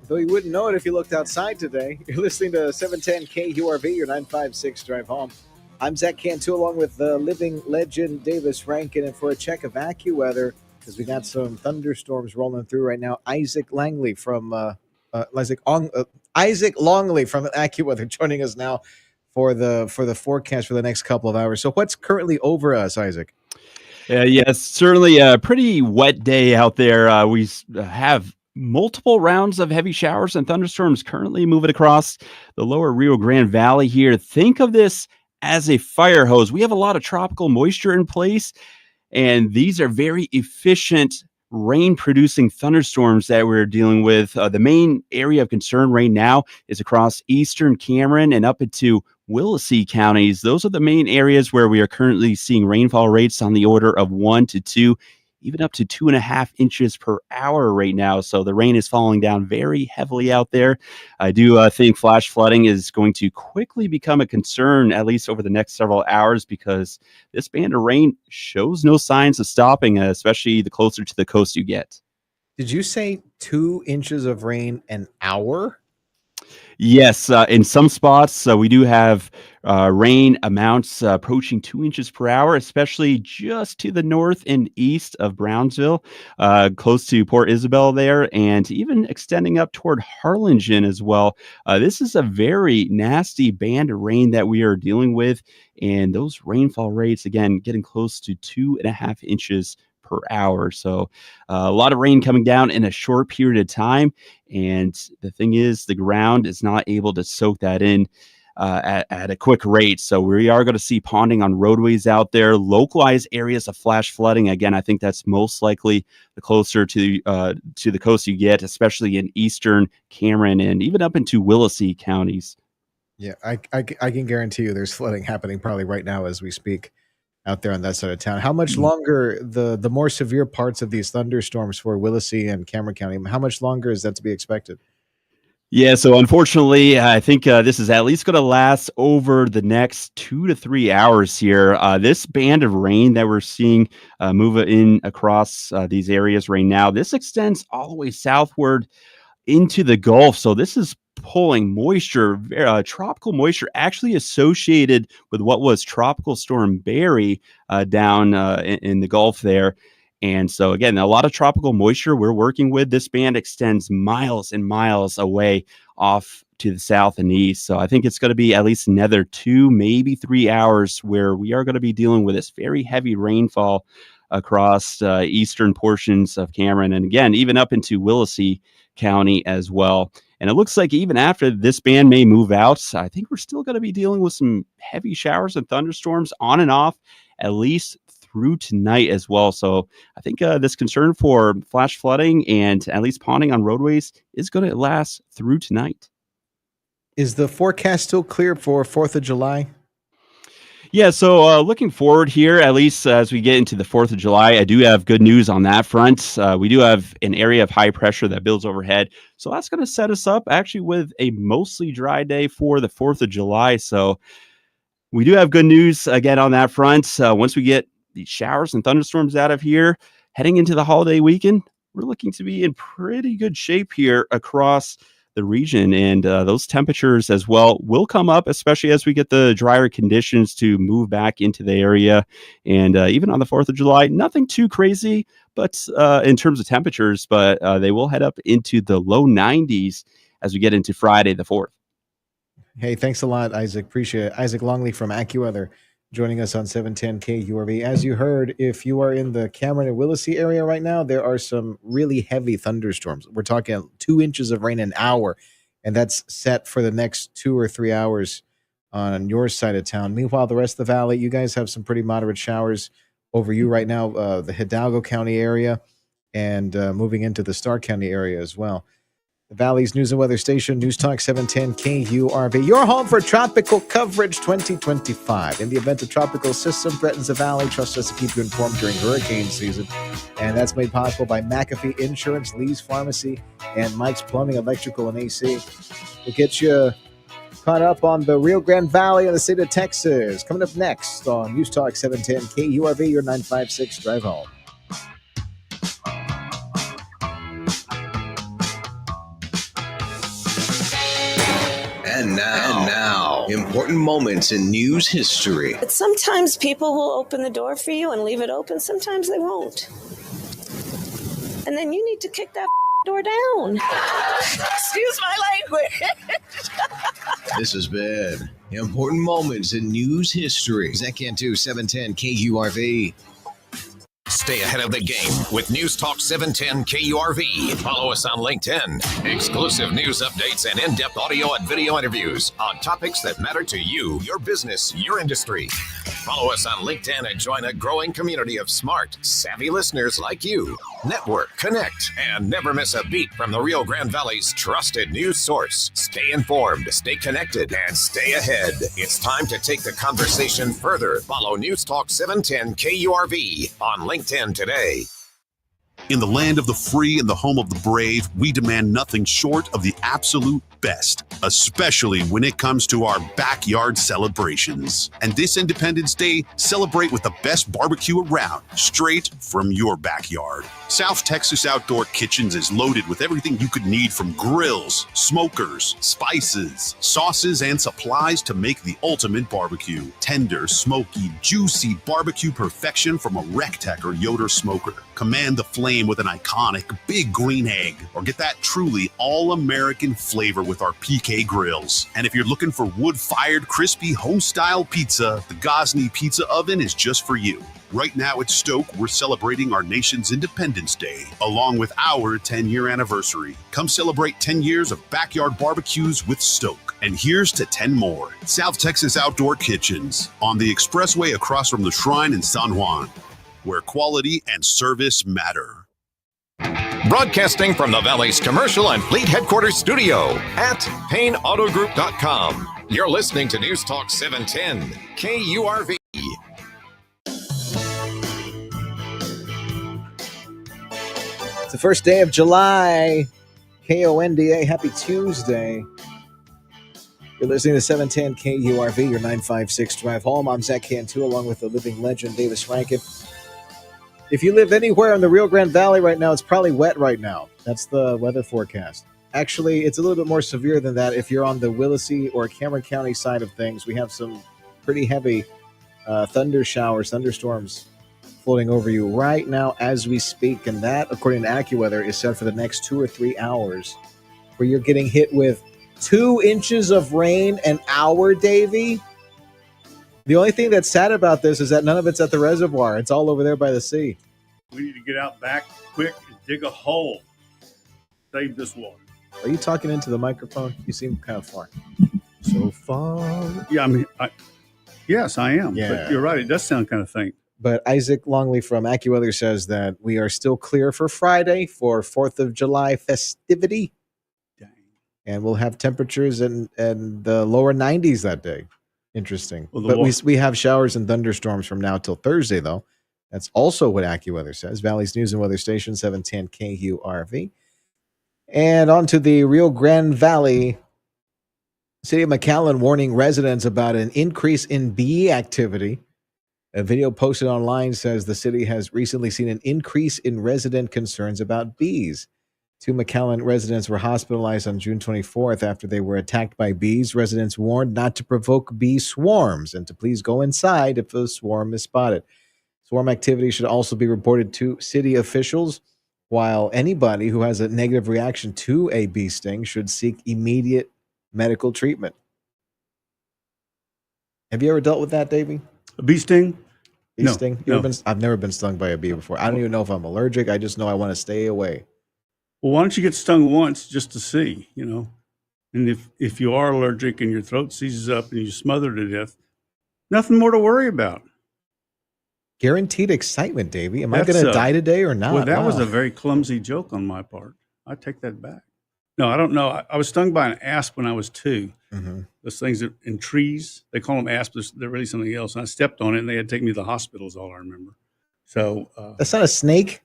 Though you wouldn't know it if you looked outside today. You're listening to 710 KURV, your 956 drive home. I'm Zach Cantu along with the living legend Davis Rankin. And for a check of AccuWeather, because we got some thunderstorms rolling through right now, Isaac Langley from Isaac Longley from AccuWeather joining us now for the forecast for the next couple of hours. So what's currently over us, Isaac? Yes, certainly a pretty wet day out there. We have multiple rounds of heavy showers and thunderstorms currently moving across the lower Rio Grande Valley here. Think of this as a fire hose. We have a lot of tropical moisture in place, and these are very efficient rain producing thunderstorms that we're dealing with. The main area of concern right now is across eastern Cameron and up into Willacy counties. Those are the main areas where we are currently seeing rainfall rates on the order of 1 to 2, even up to 2.5 inches per hour right now. So the rain is falling down very heavily out there. I do think flash flooding is going to quickly become a concern, at least over the next several hours, because this band of rain shows no signs of stopping, especially the closer to the coast you get. Did you say 2 inches of rain an hour? Yes, in some spots, we do have rain amounts approaching 2 inches per hour, especially just to the north and east of Brownsville, close to Port Isabel there, and even extending up toward Harlingen as well. This is a very nasty band of rain that we are dealing with, and those rainfall rates, again, getting close to 2.5 inches per hour. So a lot of rain coming down in a short period of time. And the thing is, the ground is not able to soak that in at a quick rate. So we are going to see ponding on roadways out there, localized areas of flash flooding. Again, I think that's most likely the closer to the coast you get, especially in eastern Cameron and even up into Willacy counties. Yeah, I can guarantee you there's flooding happening probably right now as we speak out there on that side of town. How much longer the more severe parts of these thunderstorms for Willacy and Cameron County? How much longer is that to be expected? Yeah, so unfortunately, I think this is at least going to last over the next 2 to 3 hours here. This band of rain that we're seeing move in across these areas right now, this extends all the way southward into the Gulf. So this is pulling moisture, tropical moisture, actually associated with what was Tropical Storm Barry down in the Gulf there. And so, again, a lot of tropical moisture we're working with. This band extends miles and miles away off to the south and east. So I think it's going to be at least another 2, maybe 3 hours where we are going to be dealing with this very heavy rainfall across eastern portions of Cameron. And again, even up into Willacy County as well. And it looks like even after this band may move out, I think we're still going to be dealing with some heavy showers and thunderstorms on and off, at least through tonight as well. So I think this concern for flash flooding and at least ponding on roadways is going to last through tonight. Is the forecast still clear for 4th of July? Yeah, so looking forward here, at least as we get into the 4th of July, I do have good news on that front. We do have an area of high pressure that builds overhead. So that's going to set us up actually with a mostly dry day for the 4th of July. So we do have good news again on that front. Once we get these showers and thunderstorms out of here, heading into the holiday weekend, we're looking to be in pretty good shape here across the region, and those temperatures as well will come up, especially as we get the drier conditions to move back into the area. And even on the 4th of July, nothing too crazy, but in terms of temperatures, but they will head up into the low 90s as we get into Friday the 4th. Hey, thanks a lot, Isaac. Appreciate it. Isaac Longley from AccuWeather joining us on 710 KURV. As you heard, if you are in the Cameron and Willacy area right now, there are some really heavy thunderstorms. We're talking 2 inches of rain an hour, and that's set for the next 2 or 3 hours on your side of town. Meanwhile, the rest of the valley, you guys have some pretty moderate showers over you right now, the Hidalgo County area, and moving into the Starr County area as well. The Valley's news and weather station, News Talk 710 KURV. Your home for tropical coverage 2025. In the event a tropical system threatens the Valley, trust us to keep you informed during hurricane season. And that's made possible by McAfee Insurance, Lee's Pharmacy, and Mike's Plumbing, Electrical, and AC. We'll get you caught up on the Rio Grande Valley and the state of Texas. Coming up next on News Talk 710 KURV, your 956 drive home. And now, important moments in news history. But sometimes people will open the door for you and leave it open. Sometimes they won't. And then you need to kick that door down. Excuse my language. This has been important moments in news history. ZCAN2 710 KURV. Stay ahead of the game with News Talk 710 KURV. Follow us on LinkedIn. Exclusive news updates and in-depth audio and video interviews on topics that matter to you, your business, your industry. Follow us on LinkedIn and join a growing community of smart, savvy listeners like you. Network, connect, and never miss a beat from the Rio Grande Valley's trusted news source. Stay informed, stay connected, and stay ahead. It's time to take the conversation further. Follow News Talk 710 KURV on LinkedIn today. In the land of the free and the home of the brave, we demand nothing short of the absolute best, especially when it comes to our backyard celebrations. And this Independence Day, celebrate with the best barbecue around, straight from your backyard. South Texas Outdoor Kitchens is loaded with everything you could need, from grills, smokers, spices, sauces, and supplies to make the ultimate barbecue. Tender, smoky, juicy barbecue perfection from a Rectech or Yoder smoker. Command the flame with an iconic big green egg, or get that truly all-American flavor with our PK grills. And if you're looking for wood-fired, crispy, home-style pizza, the Gosney Pizza Oven is just for you. Right now at Stoke, we're celebrating our nation's Independence Day, along with our 10-year anniversary. Come celebrate 10 years of backyard barbecues with Stoke. And here's to 10 more. South Texas Outdoor Kitchens, on the expressway across from the Shrine in San Juan, where quality and service matter. Broadcasting from the Valley's commercial and fleet headquarters studio at PayneAutoGroup.com. You're listening to News Talk 710 KURV. It's the first day of July. KONDA. Happy Tuesday. You're listening to 710 KURV, your 956 drive home. I'm ZCAN2, along with the living legend, Davis Rankin. If you live anywhere in the Rio Grande Valley right now, it's probably wet right now. That's the weather forecast. Actually, it's a little bit more severe than that. If you're on the Willacy or Cameron County side of things, we have some pretty heavy thunderstorms floating over you right now as we speak. And that, according to AccuWeather, is set for the next 2 or 3 hours, where you're getting hit with 2 inches of rain an hour, Davey. The only thing that's sad about this is that none of it's at the reservoir. It's all over there by the sea. We need to get out back quick and dig a hole. Save this water. Are you talking into the microphone? You seem kind of far. So far. Yeah, yes, I am. Yeah. But you're right. It does sound kind of faint. But Isaac Longley from AccuWeather says that we are still clear for Friday for 4th of July festivity. Dang. And we'll have temperatures in the lower 90s that day. Interesting. Well, but we have showers and thunderstorms from now till Thursday, though. That's also what AccuWeather says. Valley's News and Weather Station, 710 KURV. And on to the Rio Grande Valley. City of McAllen warning residents about an increase in bee activity. A video posted online says the city has recently seen an increase in resident concerns about bees. 2 McAllen residents were hospitalized on June 24th after they were attacked by bees. Residents warned not to provoke bee swarms and to please go inside if a swarm is spotted. Swarm activity should also be reported to city officials, while anybody who has a negative reaction to a bee sting should seek immediate medical treatment. Have you ever dealt with that, Davey? A bee sting? Bee No, sting? no. I've never been stung by a bee before. I don't even know if I'm allergic. I just know I want to stay away. Well, why don't you get stung once just to see, And if you are allergic and your throat seizes up and you smother to death, nothing more to worry about. Guaranteed excitement, Davey. Am I That's going to die today or not? Well, that was Wow. a very clumsy joke on my part. I take that back. No, I don't know. I was stung by an asp when I was 2. Mm-hmm. Those things that in trees, they call them asps. They're really something else. And I stepped on it, and they had to take me to the hospital. Is all I remember. So That's not a snake.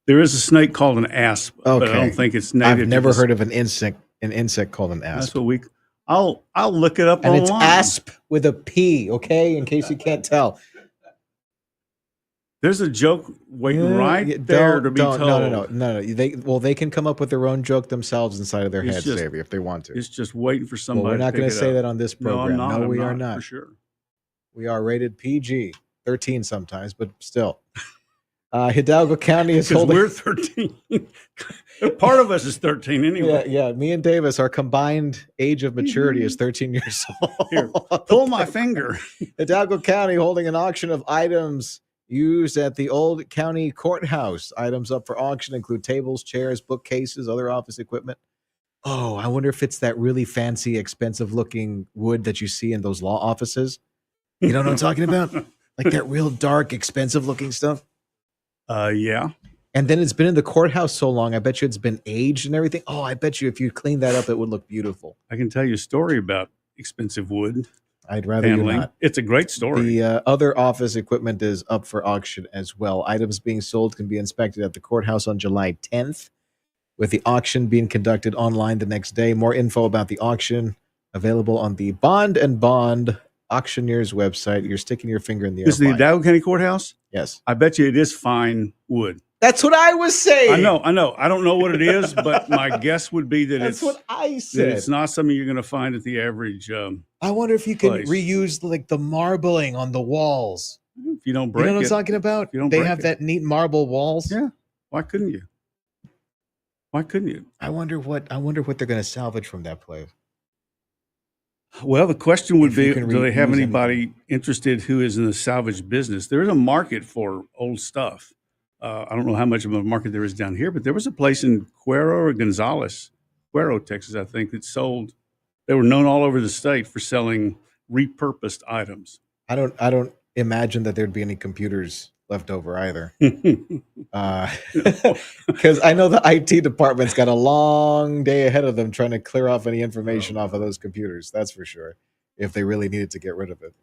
there is a snake called an asp, but I Okay. don't think it's native. I've never heard of an insect called an That's asp. what we. I'll look it up And online. it's asp with a P, okay? In case you can't tell. There's a joke waiting Yeah, right there to be told. No. They can come up with their own joke themselves inside of their It's heads, just- Davey, if they want to. It's just waiting for somebody. Well, we're not going to say that on this No, program. I'm not. No, we I'm are not. for sure. We are rated PG, 13 sometimes, but still. Hidalgo County is Because holding. we're 13. Part of us is 13 anyway. Yeah. Me and Davis, our combined age of maturity is 13 years old. Here, pull my finger. Hidalgo County holding an auction of items used at the old county courthouse. Items up for auction include tables, chairs, bookcases, other office equipment. Oh, I wonder if it's that really fancy, expensive looking wood that you see in those law offices. You know what I'm talking about? Like that real dark, expensive looking stuff. Yeah. And then it's been in the courthouse so long, I bet you it's been aged and everything. Oh, I bet you if you clean that up, it would look beautiful. I can tell you a story about expensive wood I'd rather you handling. not. It's a great story. The other office equipment is up for auction as well. Items being sold can be inspected at the courthouse on July 10th, with the auction being conducted online the next day. More info about the auction available on the Bond and Bond auctioneer's website. You're sticking your finger in the air. This is the Fine. Hidalgo County Courthouse? Yes. I bet you it is fine wood. That's what I was saying. I know. I don't know what it is, but my guess would be that That's it's what I that said. it's not something you're going to find at the average. I wonder if you can place. reuse like the marbling on the walls. If you don't You break know what I'm it, talking about? you don't They break have it. that neat marble walls. Yeah. Why couldn't you? Why couldn't you? I wonder what they're going to salvage from that place. Well, the question would If you be, can do they have reuse anybody interested who is in the salvage business? There is a market for old stuff. I don't know how much of a market there is down here, but there was a place in Cuero or Gonzales, Cuero, Texas, I think, that sold. They were known all over the state for selling repurposed items. I don't imagine that there'd be any computers left over either. Because I know the IT department's got a long day ahead of them trying to clear off any information off of those computers. That's for sure. If they really needed to get rid of it.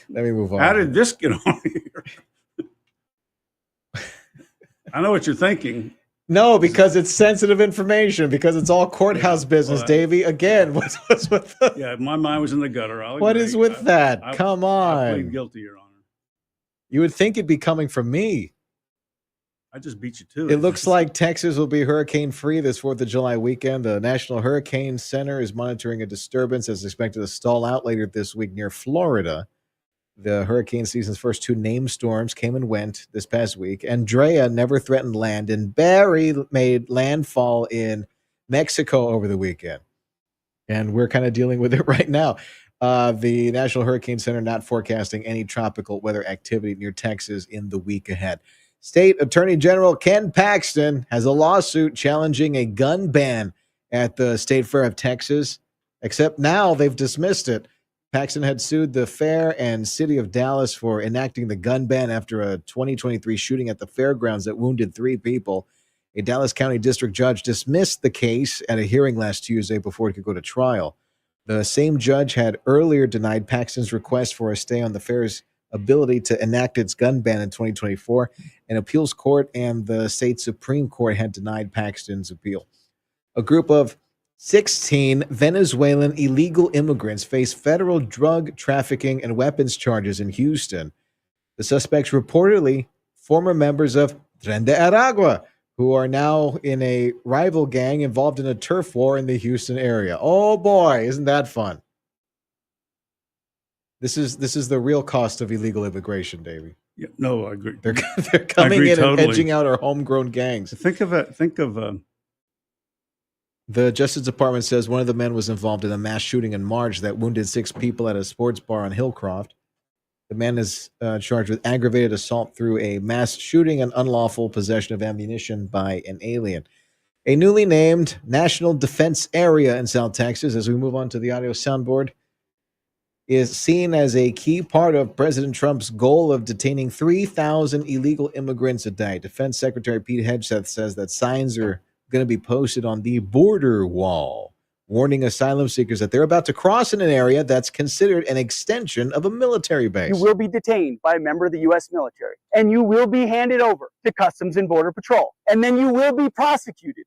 Let me move on. How did this get on here? I know what you're thinking. No, because it's sensitive information, because it's all courthouse business, well, Davey. Again, what's with the, Yeah, my mind was in the gutter. what is with that? I- Come I plead on. guilty, Your Honor. You would think it'd be coming from me. I just beat you to it. It looks like Texas will be hurricane free this 4th of July weekend. The National Hurricane Center is monitoring a disturbance that's expected to stall out later this week near Florida. The hurricane season's first two named storms came and went this past week. Andrea never threatened land, and Barry made landfall in Mexico over the weekend. And we're kind of dealing with it right now. The National Hurricane Center not forecasting any tropical weather activity near Texas in the week ahead. State Attorney General Ken Paxton has a lawsuit challenging a gun ban at the State Fair of Texas, except now they've dismissed it. Paxton had sued the fair and city of Dallas for enacting the gun ban after a 2023 shooting at the fairgrounds that wounded 3 people. A Dallas County District judge dismissed the case at a hearing last Tuesday before it could go to trial. The same judge had earlier denied Paxton's request for a stay on the fair's ability to enact its gun ban in 2024. An appeals court and the state Supreme Court had denied Paxton's appeal. A group of 16 Venezuelan illegal immigrants face federal drug trafficking and weapons charges in Houston. The suspects reportedly former members of Tren de Aragua, who are now in a rival gang involved in a turf war in the Houston area. Oh boy, isn't that fun? This is the real cost of illegal immigration, Davey. Yeah, no, I agree. They're coming agree in and totally. edging out our homegrown gangs. Think of The Justice Department says one of the men was involved in a mass shooting in March that wounded 6 people at a sports bar on Hillcroft. The man is charged with aggravated assault through a mass shooting and unlawful possession of ammunition by an alien. A newly named National Defense Area in South Texas, as we move on to the audio soundboard, is seen as a key part of President Trump's goal of detaining 3,000 illegal immigrants a day. Defense Secretary Pete Hegseth says that signs are going to be posted on the border wall, warning asylum seekers that they're about to cross in an area that's considered an extension of a military base. You will be detained by a member of the U.S. military, and you will be handed over to Customs and Border Patrol, and then you will be prosecuted.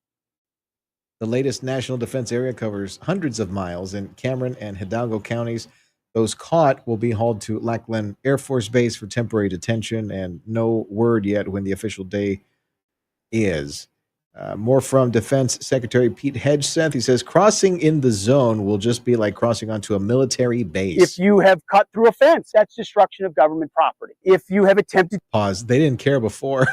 The latest National Defense Area covers hundreds of miles in Cameron and Hidalgo counties. Those caught will be hauled to Lackland Air Force Base for temporary detention, and no word yet when the official day is. More from Defense Secretary Pete Hegseth. He says crossing in the zone will just be like crossing onto a military base. If you have cut through a fence, that's destruction of government property. If you have attempted... Pause. They didn't care before.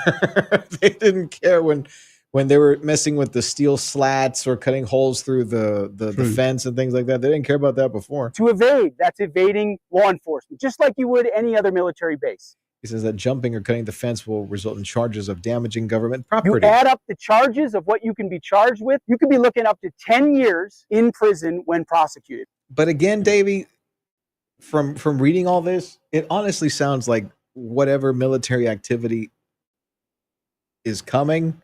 They didn't care when they were messing with the steel slats or cutting holes through the fence and things like that. They didn't care about that before. To evade, that's evading law enforcement, just like you would any other military base. He says that jumping or cutting the fence will result in charges of damaging government property. You add up the charges of what you can be charged with, you could be looking up to 10 years in prison when prosecuted. But again, Davey, from reading all this, it honestly sounds like whatever military activity is coming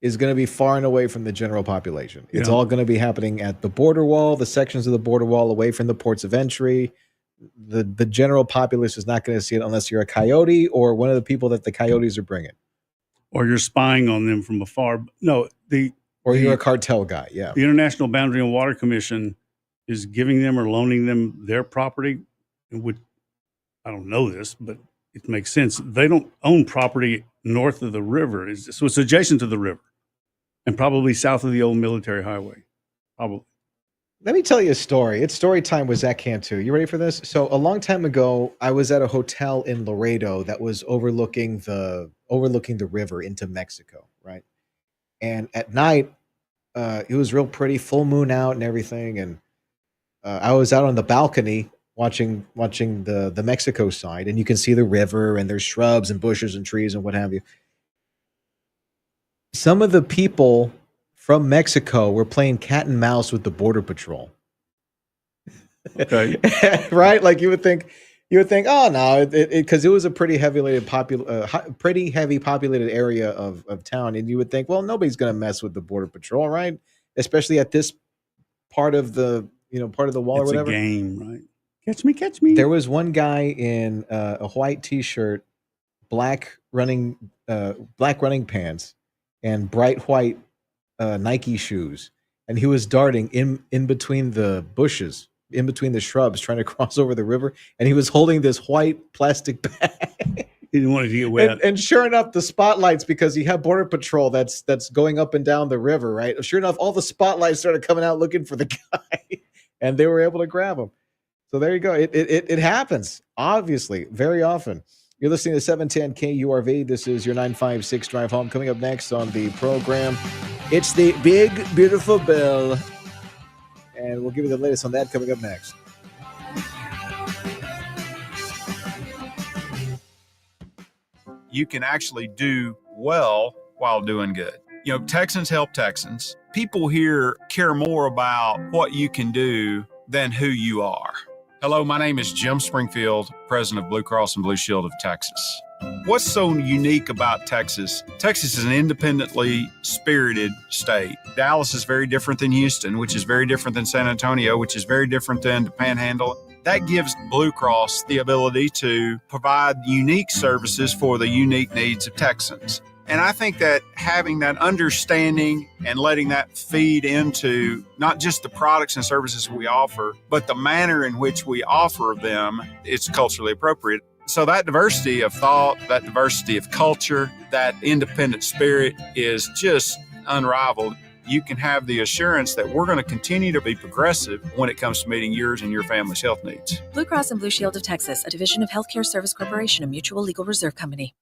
is going to be far and away from the general population. It's all going to be happening at the border wall, the sections of the border wall away from the ports of entry. The general populace is not going to see it unless you're a coyote or one of the people that the coyotes are bringing. Or you're spying on them from afar. No, you're a cartel guy, yeah. The International Boundary and Water Commission is giving them or loaning them their property. I don't know this, but it makes sense. They don't own property north of the river. So it's adjacent to the river and probably south of the old military highway, probably. Let me tell you a story. It's story time with Zach Cantu. You ready for this? So a long time ago, I was at a hotel in Laredo that was overlooking the river into Mexico, right? And at night, it was real pretty, full moon out and everything. And I was out on the balcony watching the Mexico side, and you can see the river and there's shrubs and bushes and trees and what have you. Some of the people from Mexico were playing cat and mouse with the Border Patrol. Okay. Right? Like you would think, oh no, because it was a pretty heavy populated area of town, and you would think, well, nobody's going to mess with the Border Patrol, right? Especially at this part of the wall or whatever. It's a game, right? Catch me. There was one guy in a white T-shirt, black running pants, and bright white Nike shoes, and he was darting in between the bushes, in between the shrubs, trying to cross over the river, and he was holding this white plastic bag. He didn't want it to get wet. And sure enough, the spotlights, because you have Border Patrol that's going up and down the river, right? Sure enough, all the spotlights started coming out looking for the guy, and they were able to grab him. So there you go. It happens, obviously, very often. You're listening to 710 KURV. This is your 956 Drive Home. Coming up next on the program, it's the Big Beautiful Bill. And we'll give you the latest on that coming up next. You can actually do well while doing good. You know, Texans help Texans. People here care more about what you can do than who you are. Hello, my name is Jim Springfield, president of Blue Cross and Blue Shield of Texas. What's so unique about Texas? Texas is an independently spirited state. Dallas is very different than Houston, which is very different than San Antonio, which is very different than the Panhandle. That gives Blue Cross the ability to provide unique services for the unique needs of Texans. And I think that having that understanding and letting that feed into not just the products and services we offer, but the manner in which we offer them, it's culturally appropriate. So that diversity of thought, that diversity of culture, that independent spirit is just unrivaled. You can have the assurance that we're going to continue to be progressive when it comes to meeting yours and your family's health needs. Blue Cross and Blue Shield of Texas, a division of Healthcare Service Corporation, a mutual legal reserve company.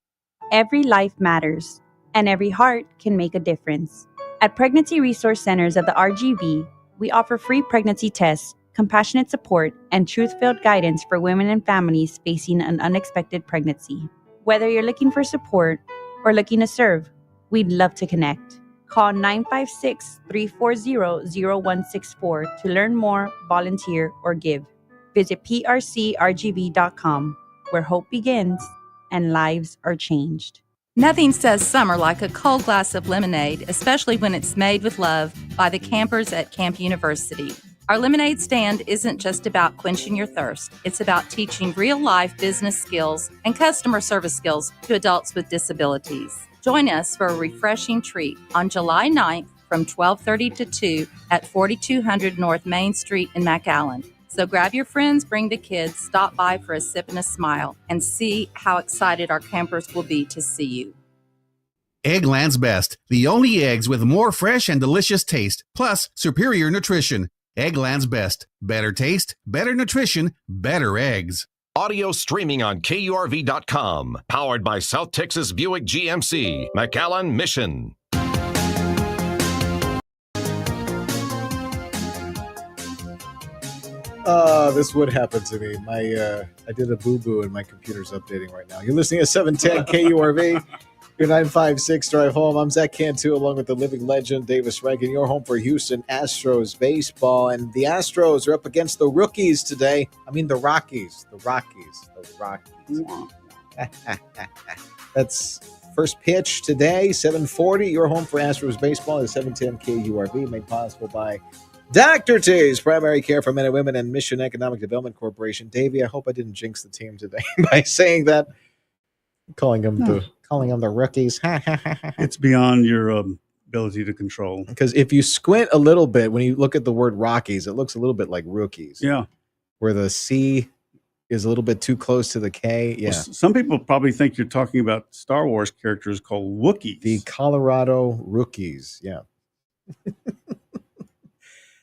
Every life matters, and every heart can make a difference. At Pregnancy Resource Centers of the RGV, we offer free pregnancy tests, compassionate support, and truth-filled guidance for women and families facing an unexpected pregnancy. Whether you're looking for support or looking to serve, we'd love to connect. Call 956-340-0164 to learn more, volunteer, or give. Visit prcrgv.com, where hope begins and lives are changed. Nothing says summer like a cold glass of lemonade, especially when it's made with love by the campers at Camp University. Our lemonade stand isn't just about quenching your thirst. It's about teaching real-life business skills and customer service skills to adults with disabilities. Join us for a refreshing treat on July 9th from 12:30 to 2 at 4200 North Main Street in McAllen. So grab your friends, bring the kids, stop by for a sip and a smile, and see how excited our campers will be to see you. Eggland's Best, the only eggs with more fresh and delicious taste, plus superior nutrition. Eggland's Best. Better taste, better nutrition, better eggs. Audio streaming on KURV.com. Powered by South Texas Buick GMC, McAllen Mission. This would happen to me. I did a boo-boo and my computer's updating right now. You're listening to 710 KURV. Your 956 drive home. I'm Zach Cantu, along with the living legend Davis Rankin. You're home for Houston Astros baseball, and the Astros are up against the rookies today. I mean the Rockies. The Rockies. That's first pitch today, 7:40. You're home for Astros baseball at 710 KURV, made possible by Dr. T's Primary Care for Men and Women and Mission Economic Development Corporation. Davey, I hope I didn't jinx the team today by saying that. Calling them the rookies. It's beyond your ability to control. Because if you squint a little bit, when you look at the word Rockies, it looks a little bit like rookies. Yeah. Where the C is a little bit too close to the K. Yeah. Well, some people probably think you're talking about Star Wars characters called Wookiees. The Colorado Rookies. Yeah.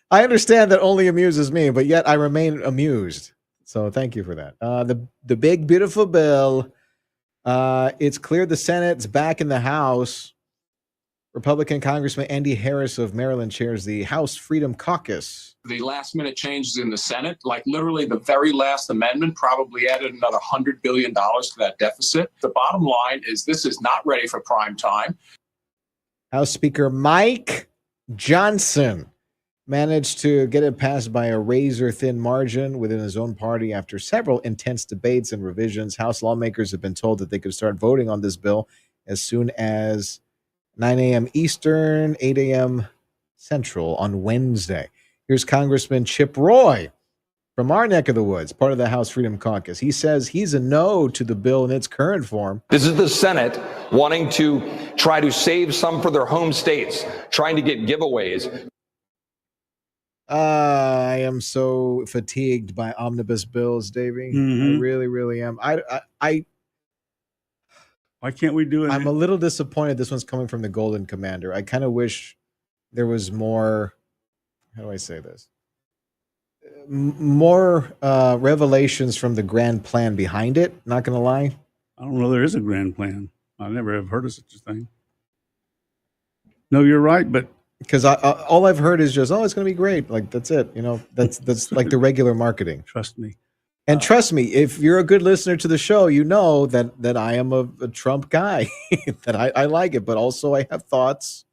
I understand that only amuses me, but yet I remain amused. So thank you for that. The big, beautiful bill. It's clear the Senate's back in the House. Republican Congressman Andy Harris of Maryland chairs the House Freedom Caucus. The last minute changes in the Senate, like literally the very last amendment, probably added another $100 billion to that deficit. The bottom line is this is not ready for prime time. House Speaker Mike Johnson managed to get it passed by a razor-thin margin within his own party after several intense debates and revisions. House lawmakers have been told that they could start voting on this bill as soon as 9 a.m. Eastern, 8 a.m. Central on Wednesday. Here's Congressman Chip Roy from our neck of the woods, part of the House Freedom Caucus. He says he's a no to the bill in its current form. This is the Senate wanting to try to save some for their home states, trying to get giveaways. I am so fatigued by omnibus bills, Davey. I really, really am. Why can't we do it? I'm a little disappointed this one's coming from the Golden Commander. I kind of wish there was more, how do I say this? More revelations from the grand plan behind it. Not going to lie. I don't know there is a grand plan. I never have heard of such a thing. No, you're right, but because all I've heard is just, oh, it's going to be great. Like, that's it. You know, that's like the regular marketing. Trust me. And trust me, if you're a good listener to the show, you know that I am a Trump guy, that I like it, but also I have thoughts.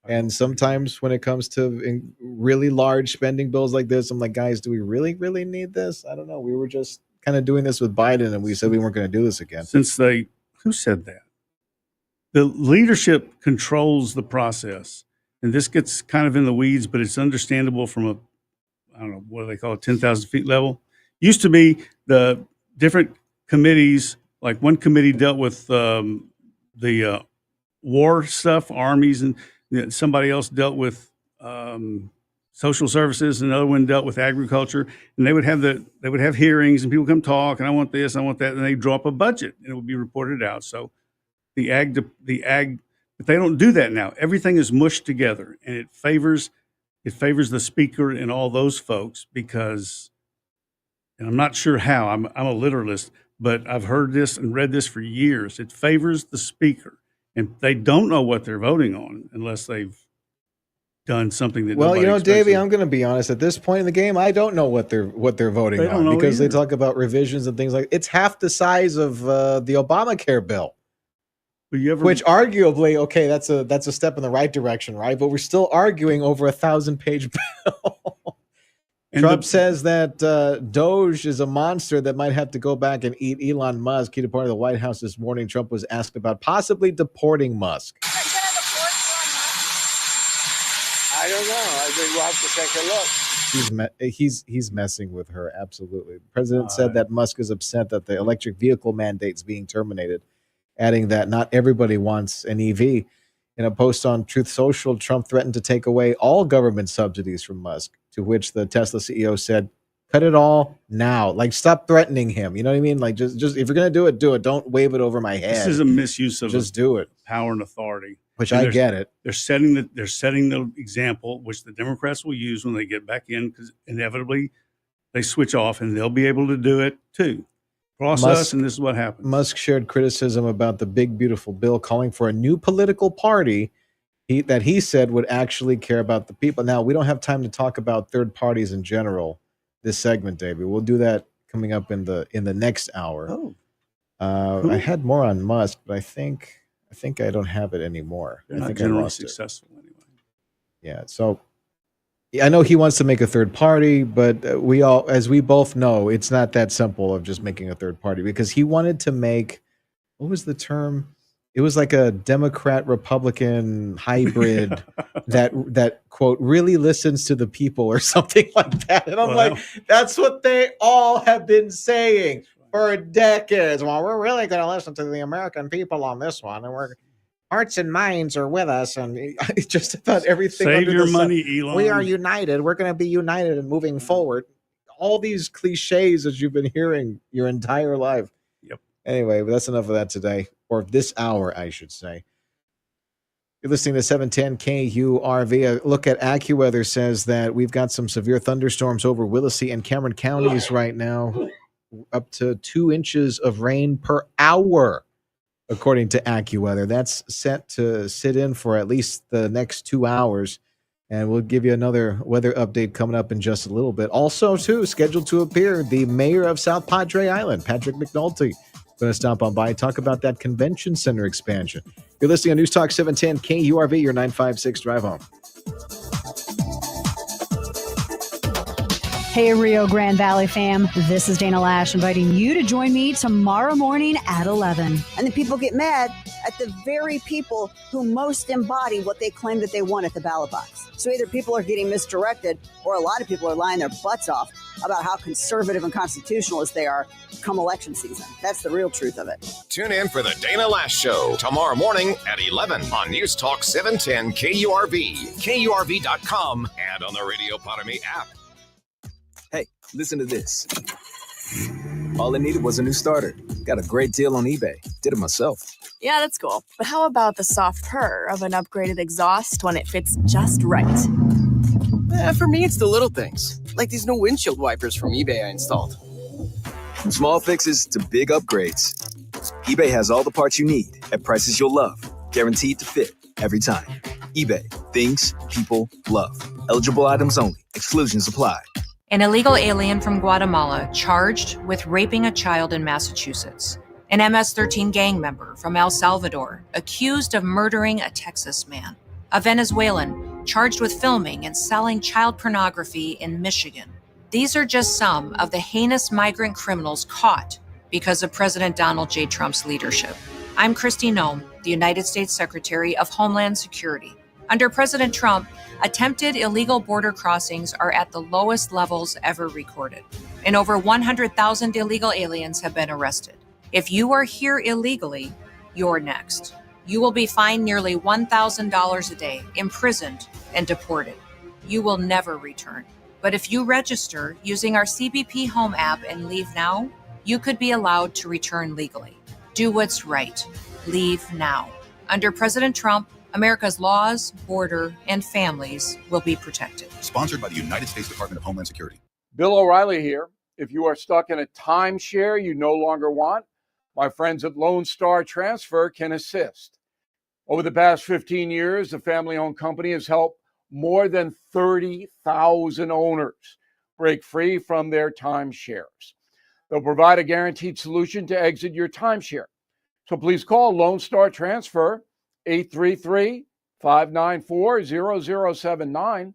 And sometimes when it comes to really large spending bills like this, I'm like, guys, do we really, really need this? I don't know. We were just kind of doing this with Biden, and we said we weren't going to do this again. Who said that? The leadership controls the process. And this gets kind of in the weeds, but it's understandable from I don't know, what do they call it, 10,000 feet level? Used to be the different committees, like one committee dealt with the war stuff, armies, and somebody else dealt with social services, and another one dealt with agriculture. And they would have hearings, and people come talk, and I want this, I want that, and they draw up a budget, and it would be reported out. So the ag, but they don't do that now. Everything is mushed together, and it favors the speaker and all those folks because, and I'm not sure how. I'm a literalist, but I've heard this and read this for years. It favors the speaker, and they don't know what they're voting on unless they've done something that. Well, you know, Davey, I'm going to be honest. At this point in the game, I don't know what they're voting on because they talk about revisions and things like. It's half the size of the Obamacare bill. Which arguably, okay, that's a step in the right direction, right? But we're still arguing over 1,000-page bill. Trump says that Doge is a monster that might have to go back and eat Elon Musk. He departed the White House this morning. Trump was asked about possibly deporting Musk. I don't know. I think we'll have to take a look. He's messing with her, absolutely. The president said that Musk is upset that the electric vehicle mandate's being terminated, adding that not everybody wants an EV. In a post on Truth Social, Trump threatened to take away all government subsidies from Musk, to which the Tesla CEO said, Cut it all now. Like, stop threatening him. You know what I mean? Like, just if you're gonna do it, do it. Don't wave it over my head. This is a misuse of just do it. Power and authority. Which And I get it. They're setting the example, which the Democrats will use when they get back in, because inevitably they switch off, and they'll be able to do it too. Cross us, and this is what happens. Musk shared criticism about the big beautiful bill, calling for a new political party that he said would actually care about the people. Now, we don't have time to talk about third parties in general this segment, David. We'll do that coming up in the next hour. Oh. I had more on Musk, but I think I don't have it anymore. They're I not think I generally lost it. successful anyway. Yeah, so I know he wants to make a third party, but as we both know, it's not that simple of just making a third party, because he wanted to make, what was the term? It was like a Democrat Republican hybrid that quote really listens to the people or something like that. And I'm like, that's what they all have been saying for decades. Well, we're really going to listen to the American people on this one, and we're hearts and minds are with us, and just about everything. Save under your the sun. money, Elon. We are united. We're going to be united and moving forward. All these cliches that you've been hearing your entire life. Yep. Anyway, that's enough of that today, or this hour, I should say. You're listening to 710 KURV. A look at AccuWeather says that we've got some severe thunderstorms over Willacy and Cameron counties right now, up to 2 inches of rain per hour. According to AccuWeather, that's set to sit in for at least the next 2 hours. And we'll give you another weather update coming up in just a little bit. Also, too, scheduled to appear, the mayor of South Padre Island, Patrick McNulty, going to stop on by and talk about that convention center expansion. You're listening to News Talk 710 KURV, your 956 drive home. Hey, Rio Grande Valley fam. This is Dana Lash inviting you to join me tomorrow morning at 11. And the people get mad at the very people who most embody what they claim that they want at the ballot box. So either people are getting misdirected, or a lot of people are lying their butts off about how conservative and constitutionalist they are come election season. That's the real truth of it. Tune in for the Dana Lash Show tomorrow morning at 11 on News Talk 710 KURV, KURV.com, and on the Radio Potterme app. Hey, listen to this. All I needed was a new starter. Got a great deal on eBay. Did it myself. Yeah, that's cool. But how about the soft purr of an upgraded exhaust when it fits just right? For me, it's the little things, like these new windshield wipers from eBay I installed. From small fixes to big upgrades, eBay has all the parts you need at prices you'll love, guaranteed to fit every time. eBay, things people love. Eligible items only. Exclusions apply. An illegal alien from Guatemala charged with raping a child in Massachusetts. An MS-13 gang member from El Salvador accused of murdering a Texas man. A Venezuelan charged with filming and selling child pornography in Michigan. These are just some of the heinous migrant criminals caught because of President Donald J. Trump's leadership. I'm Kristi Noem, the United States Secretary of Homeland Security. Under President Trump, attempted illegal border crossings are at the lowest levels ever recorded, and over 100,000 illegal aliens have been arrested. If you are here illegally, you're next. You will be fined nearly $1,000 a day, imprisoned, and deported. You will never return. But if you register using our CBP Home app and leave now, you could be allowed to return legally. Do what's right. Leave now. Under President Trump, America's laws, border, and families will be protected. Sponsored by the United States Department of Homeland Security. Bill O'Reilly here. If you are stuck in a timeshare you no longer want, my friends at Lone Star Transfer can assist. Over the past 15 years, the family-owned company has helped more than 30,000 owners break free from their timeshares. They'll provide a guaranteed solution to exit your timeshare. So please call Lone Star Transfer 833-594-0079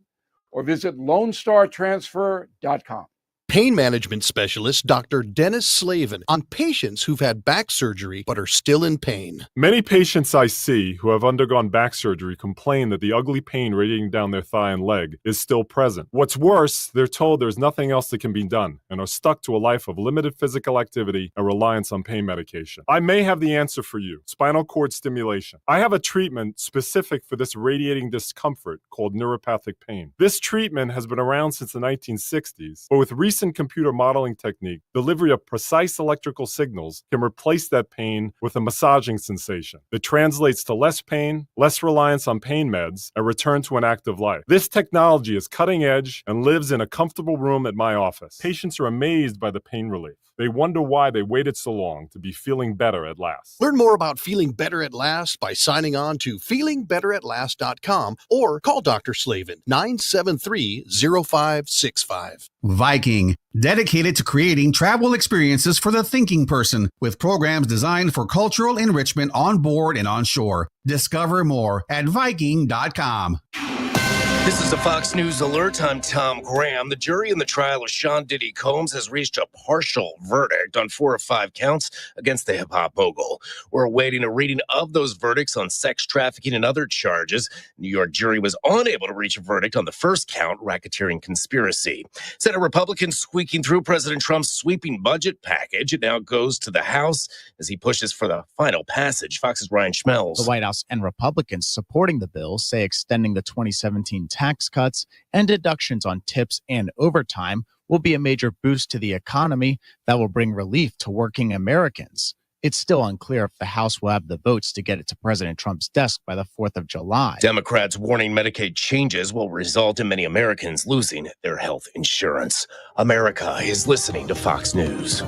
or visit LoneStarTransfer.com. Pain management specialist Dr. Dennis Slavin on patients who've had back surgery but are still in pain. Many patients I see who have undergone back surgery complain that the ugly pain radiating down their thigh and leg is still present. What's worse, they're told there's nothing else that can be done and are stuck to a life of limited physical activity and reliance on pain medication. I may have the answer for you: spinal cord stimulation. I have a treatment specific for this radiating discomfort called neuropathic pain. This treatment has been around since the 1960s, but with recent recent computer modeling technique, delivery of precise electrical signals can replace that pain with a massaging sensation that translates to less pain, less reliance on pain meds, and return to an active life. This technology is cutting edge and lives in a comfortable room at my office. Patients are amazed by the pain relief. They wonder why they waited so long to be feeling better at last. Learn more about feeling better at last by signing on to feelingbetteratLast.com or call Dr. Slavin 973-0565. Viking, dedicated to creating travel experiences for the thinking person with programs designed for cultural enrichment on board and on shore. Discover more at Viking.com. This is a Fox News alert. I'm Tom Graham. The jury in the trial of Sean Diddy Combs has reached a partial verdict on 4 of 5 counts against the hip-hop mogul. We're awaiting a reading of those verdicts on sex trafficking and other charges. New York jury was unable to reach a verdict on the first count, racketeering conspiracy. Senate Republicans squeaking through President Trump's sweeping budget package. It now goes to the House as he pushes for the final passage. Fox's Ryan Schmelz. The White House and Republicans supporting the bill say extending the 2017 tax cuts and deductions on tips and overtime will be a major boost to the economy that will bring relief to working Americans. It's still unclear if the House will have the votes to get it to President Trump's desk by the 4th of July. Democrats warning Medicaid changes will result in many Americans losing their health insurance. America is listening to Fox News.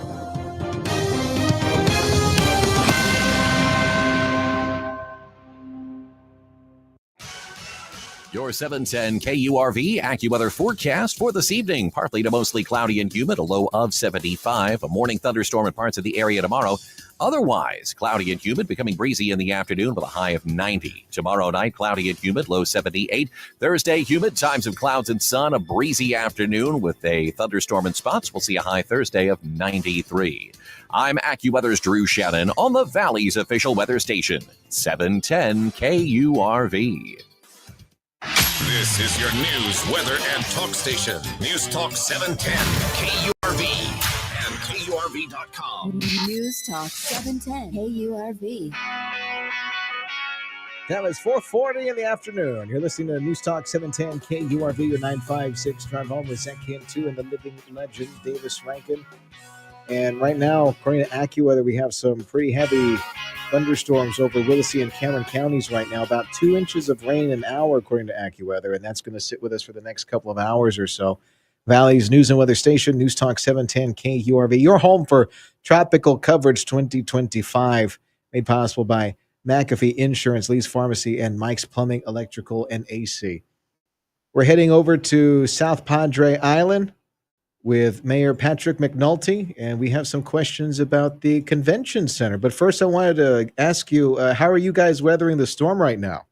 Your 710 KURV AccuWeather forecast for this evening. Partly to mostly cloudy and humid, a low of 75. A morning thunderstorm in parts of the area tomorrow. Otherwise, cloudy and humid, becoming breezy in the afternoon with a high of 90. Tomorrow night, cloudy and humid, low 78. Thursday, humid, times of clouds and sun, a breezy afternoon with a thunderstorm in spots. We'll see a high Thursday of 93. I'm AccuWeather's Drew Shannon on the Valley's official weather station, 710 KURV. This is your news, weather, and talk station. News Talk 710 KURV and KURV.com. News Talk 710 KURV. That was 4:40 in the afternoon. You're listening to News Talk 710 KURV, your 956 drive home with Zach Cantu and the living legend Davis Rankin. And right now, according to AccuWeather, we have some pretty heavy thunderstorms over Willacy and Cameron counties right now, about 2 inches of rain an hour, according to AccuWeather, and that's going to sit with us for the next couple of hours or so. Valley's News and Weather Station, News Talk 710 KURV, your home for tropical coverage 2025, made possible by McAfee Insurance, Lee's Pharmacy, and Mike's Plumbing, Electrical, and AC. We're heading over to South Padre Island with Mayor Patrick McNulty, and we have some questions about the convention center. But first, I wanted to ask you, how are you guys weathering the storm right now?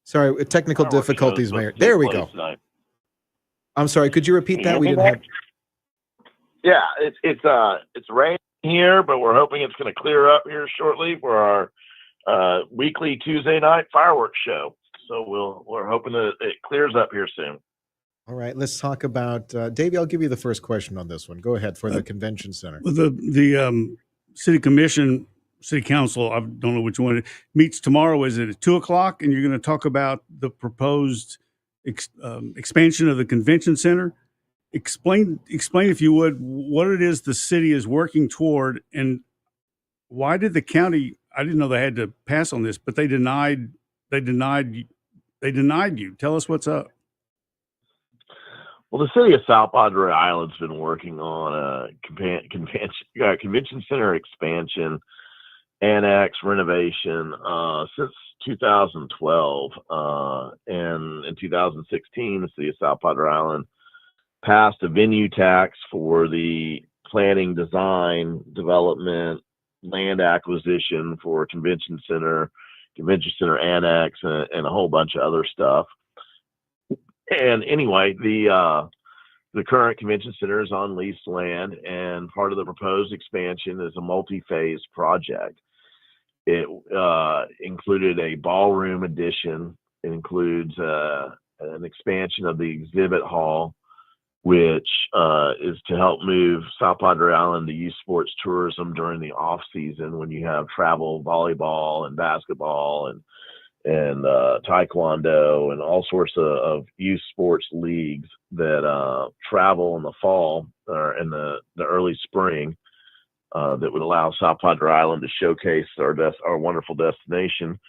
Sorry, technical difficulties, Mayor. There we go. I'm sorry, could you repeat that? We didn't have... Yeah, it's raining here, but we're hoping it's going to clear up here shortly for our weekly Tuesday night fireworks show. So we're hoping that it clears up here soon. All right, let's talk about Davey. I'll give you the first question on this one. Go ahead for the convention center. Well, the city commission, city council, I don't know which one, meets tomorrow. Is it at 2:00? And you're going to talk about the proposed expansion of the convention center. Explain, if you would, what it is the city is working toward, and why did the county? I didn't know they had to pass on this, but they denied you. Tell us what's up. Well, the city of South Padre Island's been working on a convention center expansion, annex renovation since 2012, and in 2016, the city of South Padre Island passed a venue tax for the planning, design, development, land acquisition for convention center annex, and a whole bunch of other stuff. And anyway, the current convention center is on leased land, and part of the proposed expansion is a multi-phase project. It included a ballroom addition. It includes an expansion of the exhibit hall, which is to help move South Padre Island to youth sports tourism during the off season when you have travel volleyball and basketball and taekwondo and all sorts of youth sports leagues that travel in the fall or in the early spring that would allow South Padre Island to showcase our wonderful destination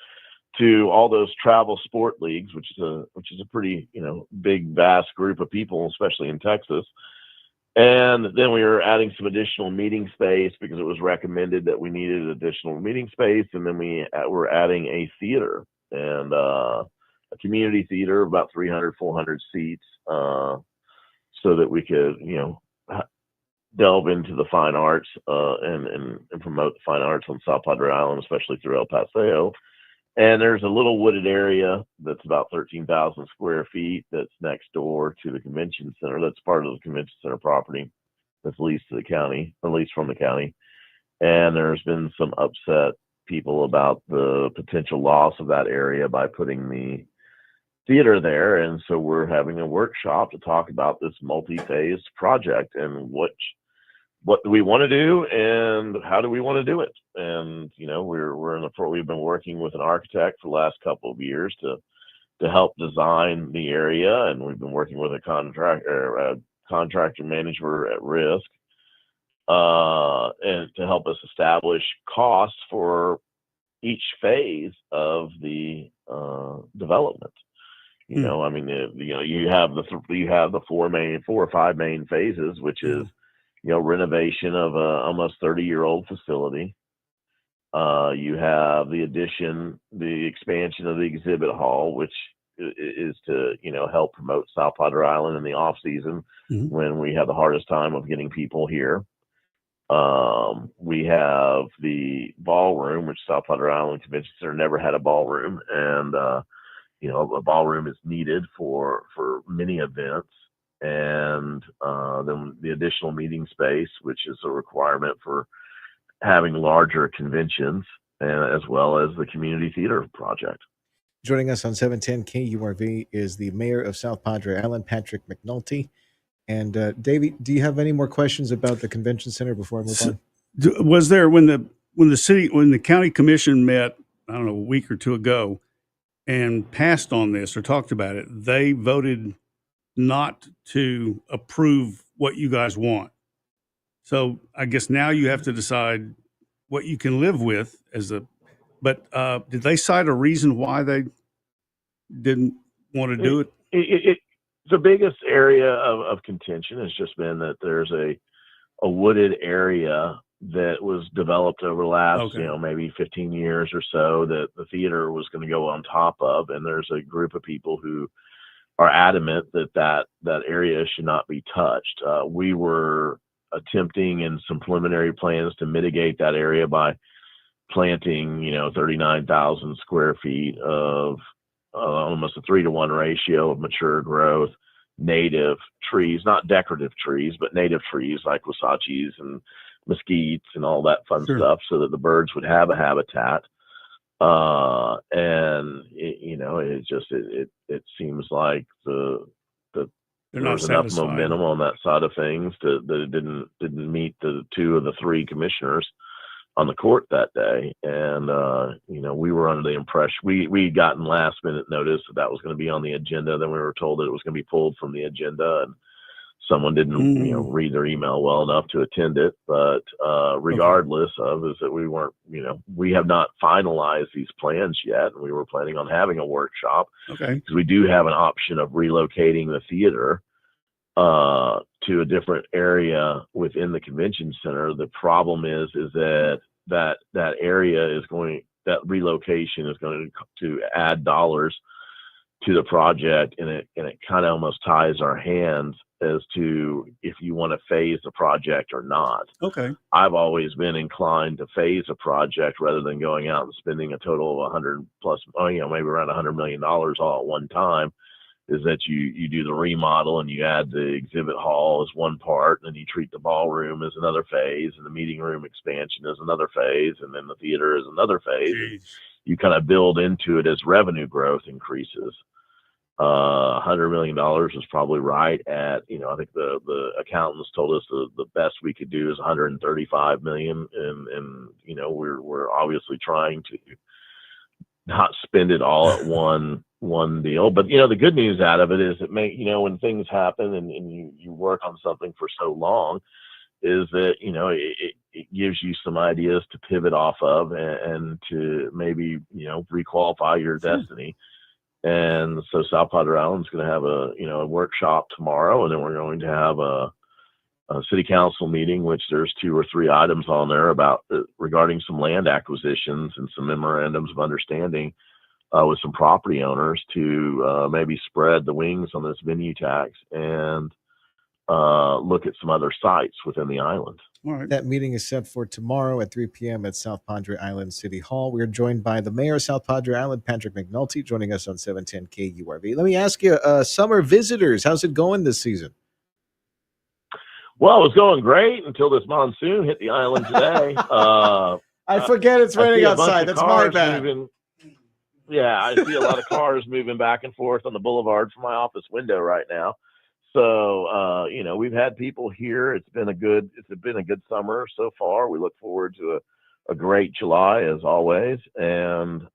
to all those travel sport leagues, which is a pretty big, vast group of people, especially in Texas. And then we were adding some additional meeting space because it was recommended that we needed additional meeting space. And then we're adding a theater and a community theater of about 300, 400 seats, so that we could, delve into the fine arts and promote the fine arts on South Padre Island, especially through El Paseo. And there's a little wooded area that's about 13,000 square feet that's next door to the convention center. That's part of the convention center property that's leased to the county, or leased from the county. And there's been some upset people about the potential loss of that area by putting the theater there. And so we're having a workshop to talk about this multi-phase project and what do we want to do and how do we want to do it. And we've been working with an architect for the last couple of years to help design the area, and we've been working with a contractor manager at risk and to help us establish costs for each phase of the development. You have the four or five main phases, which is renovation of a almost 30-year-old facility. You have the expansion of the exhibit hall, which is to help promote South Padre Island in the off season when we have the hardest time of getting people here. We have the ballroom, which South Padre Island Convention Center never had a ballroom, and a ballroom is needed for many events. And then the additional meeting space, which is a requirement for having larger conventions, and as well as the community theater project. Joining us on 710 KURV is the mayor of South Padre Island, Patrick McNulty. And Davey, do you have any more questions about the convention center before I move on? Was there when the county commission met, I don't know, a week or two ago, and passed on this or talked about it, they voted not to approve what you guys want. So I guess now you have to decide what you can live with but did they cite a reason why they didn't want to do it? The biggest area of contention has just been that there's a wooded area that was developed over the last, maybe 15 years or so that the theater was going to go on top of. And there's a group of people who are adamant that area should not be touched. We were attempting in some preliminary plans to mitigate that area by planting, 39,000 square feet of almost a 3-to-1 ratio of mature growth, native trees, not decorative trees, but native trees like wasatches and mesquites and all that fun stuff, so that the birds would have a habitat. And it seems like there's enough momentum on that side of things that it didn't meet the 2 of the 3 commissioners on the court that day. And we were under the impression we'd gotten last minute notice that was going to be on the agenda. Then we were told that it was going to be pulled from the agenda, and someone didn't read their email well enough to attend it. But regardless of is that we weren't, we have not finalized these plans yet, and we were planning on having a workshop because we do have an option of relocating the theater to a different area within the convention center. The problem is that area is that relocation is going to add dollars to the project, and it kind of almost ties our hands as to if you want to phase the project or not. I've always been inclined to phase a project rather than going out and spending a total of 100 plus, maybe around $100 million all at one time. Is that you do the remodel and you add the exhibit hall as one part, and then you treat the ballroom as another phase, and the meeting room expansion is another phase, and then the theater is another phase. You kind of build into it as revenue growth increases. $100 million is probably right at, I think the accountants told us the best we could do is $135 million. And we're obviously trying to not spend it all at one deal. But, the good news out of it is when things happen and you work on something for so long, is that, it gives you some ideas to pivot off of and to maybe, requalify your destiny. And so South Padre Island's going to have a workshop tomorrow, and then we're going to have a city council meeting, which there's 2 or 3 items on there about regarding some land acquisitions and some memorandums of understanding with some property owners to maybe spread the wings on this venue tax and look at some other sites within the island. All right. That meeting is set for tomorrow at 3 p.m. at South Padre Island City Hall. We're joined by the mayor of South Padre Island, Patrick McNulty, joining us on 710 KURV. Let me ask you, summer visitors, how's it going this season? Well, it was going great until this monsoon hit the island today. I forget it's raining outside. That's my bad. I see a lot of cars moving back and forth on the boulevard from my office window right now. So, we've had people here. It's been a good summer so far. We look forward to a great July as always. And,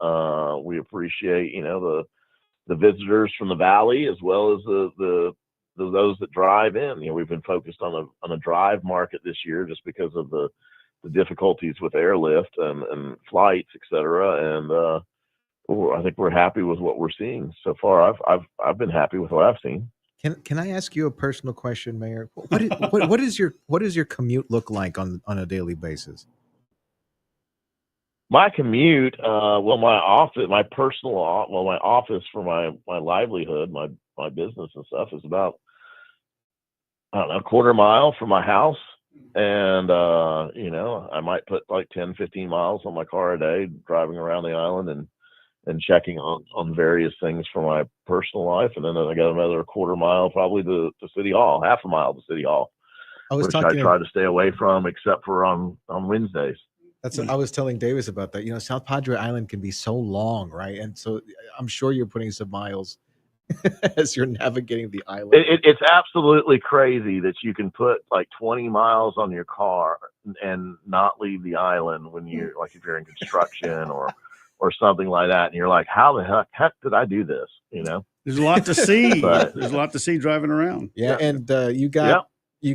we appreciate, the visitors from the Valley as well as those that drive in. We've been focused on a drive market this year just because of the difficulties with airlift and flights, et cetera. And, I think we're happy with what we're seeing so far. I've been happy with what I've seen. Can I ask you a personal question, Mayor? What does your commute look like on a daily basis? My commute, my office for my livelihood, my business and stuff is about, a quarter mile from my house. And, I might put like 10, 15 miles on my car a day driving around the island and checking on various things for my personal life. And then I got another quarter mile probably to City Hall, half a mile to City Hall, which I try to stay away from except for on Wednesdays. I was telling Davis about that. South Padre Island can be so long, right? And so I'm sure you're putting some miles as you're navigating the island. It's absolutely crazy that you can put like 20 miles on your car and not leave the island when you're like, if you're in construction or something like that. And you're like, how the heck did I do this? There's a lot to see. There's a lot to see driving around. Yeah. And you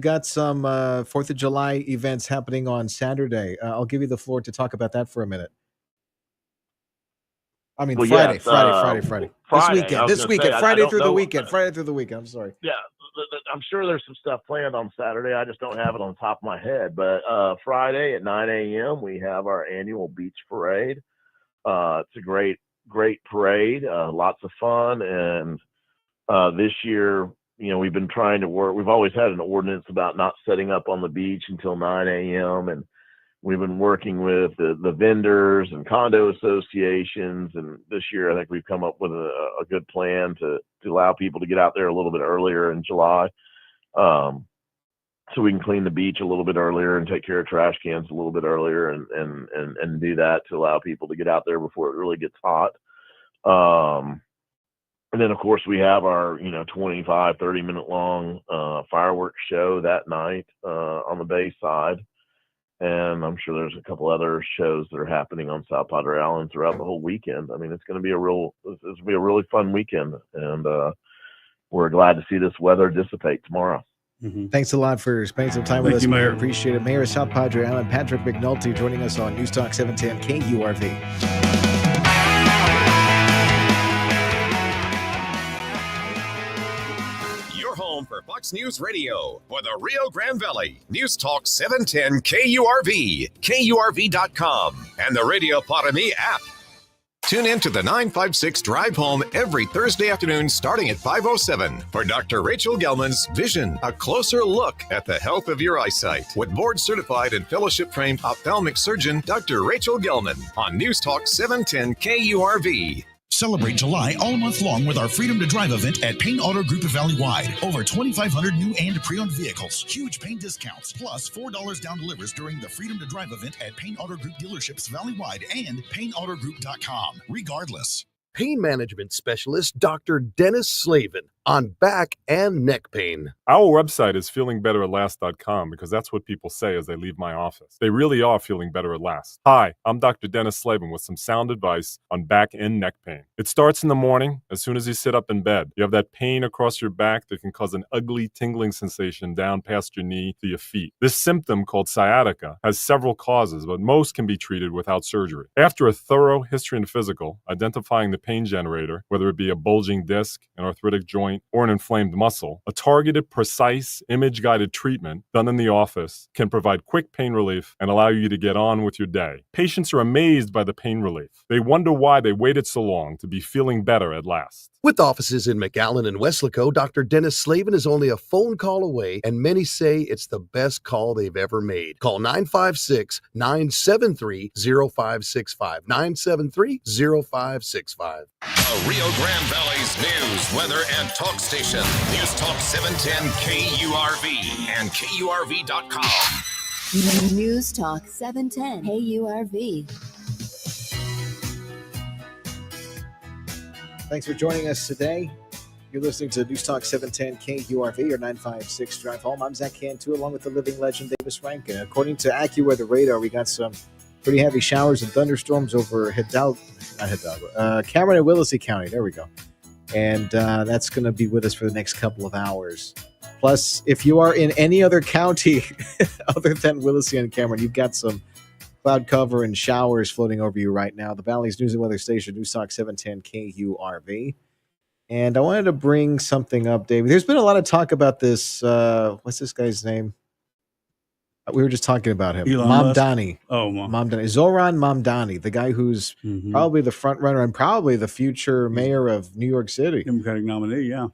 got some 4th of July events happening on Saturday. I'll give you the floor to talk about that for a minute. I mean, Friday. This weekend, Friday through the weekend. I'm sorry. Yeah. I'm sure there's some stuff planned on Saturday. I just don't have it on top of my head, but Friday at 9 a.m. we have our annual beach parade. It's a great parade, lots of fun. And this year, we've been trying to work. We've always had an ordinance about not setting up on the beach until 9 a.m. And we've been working with the vendors and condo associations. And this year, I think we've come up with a good plan to allow people to get out there a little bit earlier in July. So we can clean the beach a little bit earlier and take care of trash cans a little bit earlier and do that to allow people to get out there before it really gets hot. And then of course we have our, 25, 30-minute long fireworks show that night on the Bay side. And I'm sure there's a couple other shows that are happening on South Padre Island throughout the whole weekend. I mean, it's going to be a really fun weekend. And we're glad to see this weather dissipate tomorrow. Mm-hmm. Thanks a lot for spending some time with us, Mayor. Appreciate it. Mayor of South Padre Island, Patrick McNulty, joining us on News Talk 710 KURV. Your home for Fox News Radio for the Rio Grande Valley. News Talk 710 KURV, KURV.com, and the Radio Potami app. Tune in to the 956 Drive Home every Thursday afternoon starting at 5:07 for Dr. Rachel Gelman's Vision, a closer look at the health of your eyesight with board-certified and fellowship-trained ophthalmic surgeon Dr. Rachel Gelman on News Talk 710 KURV. Celebrate July all month long with our Freedom to Drive event at Payne Auto Group Valley-wide. Over 2,500 new and pre-owned vehicles, huge Payne discounts, plus $4 down delivers during the Freedom to Drive event at Payne Auto Group dealerships Valley-wide and PayneAutoGroup.com. Regardless. pain management specialist Dr. Dennis Slavin on back and neck pain. Our website is feelingbetteratLast.com because that's what people say as they leave my office. They really are feeling better at last. Hi, I'm Dr. Dennis Slavin with some sound advice on back and neck pain. It starts in the morning as soon as you sit up in bed. You have that pain across your back that can cause an ugly tingling sensation down past your knee to your feet. This symptom, called sciatica, has several causes, but most can be treated without surgery. After a thorough history and physical, identifying the pain generator, whether it be a bulging disc, an arthritic joint, or an inflamed muscle, a targeted, precise, image-guided treatment done in the office can provide quick pain relief and allow you to get on with your day. Patients are amazed by the pain relief. They wonder why they waited so long to be feeling better at last. With offices in McAllen and Weslaco, Dr. Dennis Slavin is only a phone call away, and many say it's the best call they've ever made. Call 956-973-0565. 973-0565. The Rio Grande Valley's news, weather, and talk station. News Talk 710 KURV and KURV.com. News Talk 710 KURV. Thanks for joining us today. You're listening to News Talk 710 KURV, your 956 drive home. I'm Zach Cantu, along with the living legend Davis Rankin. According to AccuWeather radar, we got some pretty heavy showers and thunderstorms over Cameron and Willacy County. There we go. And that's going to be with us for the next couple of hours. Plus, if you are in any other county other than Willacy and Cameron, you've got some cloud cover and showers floating over you right now. The Valley's News and Weather Station, News Talk 710 KURV. And I wanted to bring something up, David. There's been a lot of talk about this. What's this guy's name? We were just talking about him. Mamdani. Mamdani. Zoran Mamdani, the guy who's probably the front runner and probably the future mayor of New York City. Democratic nominee, yeah.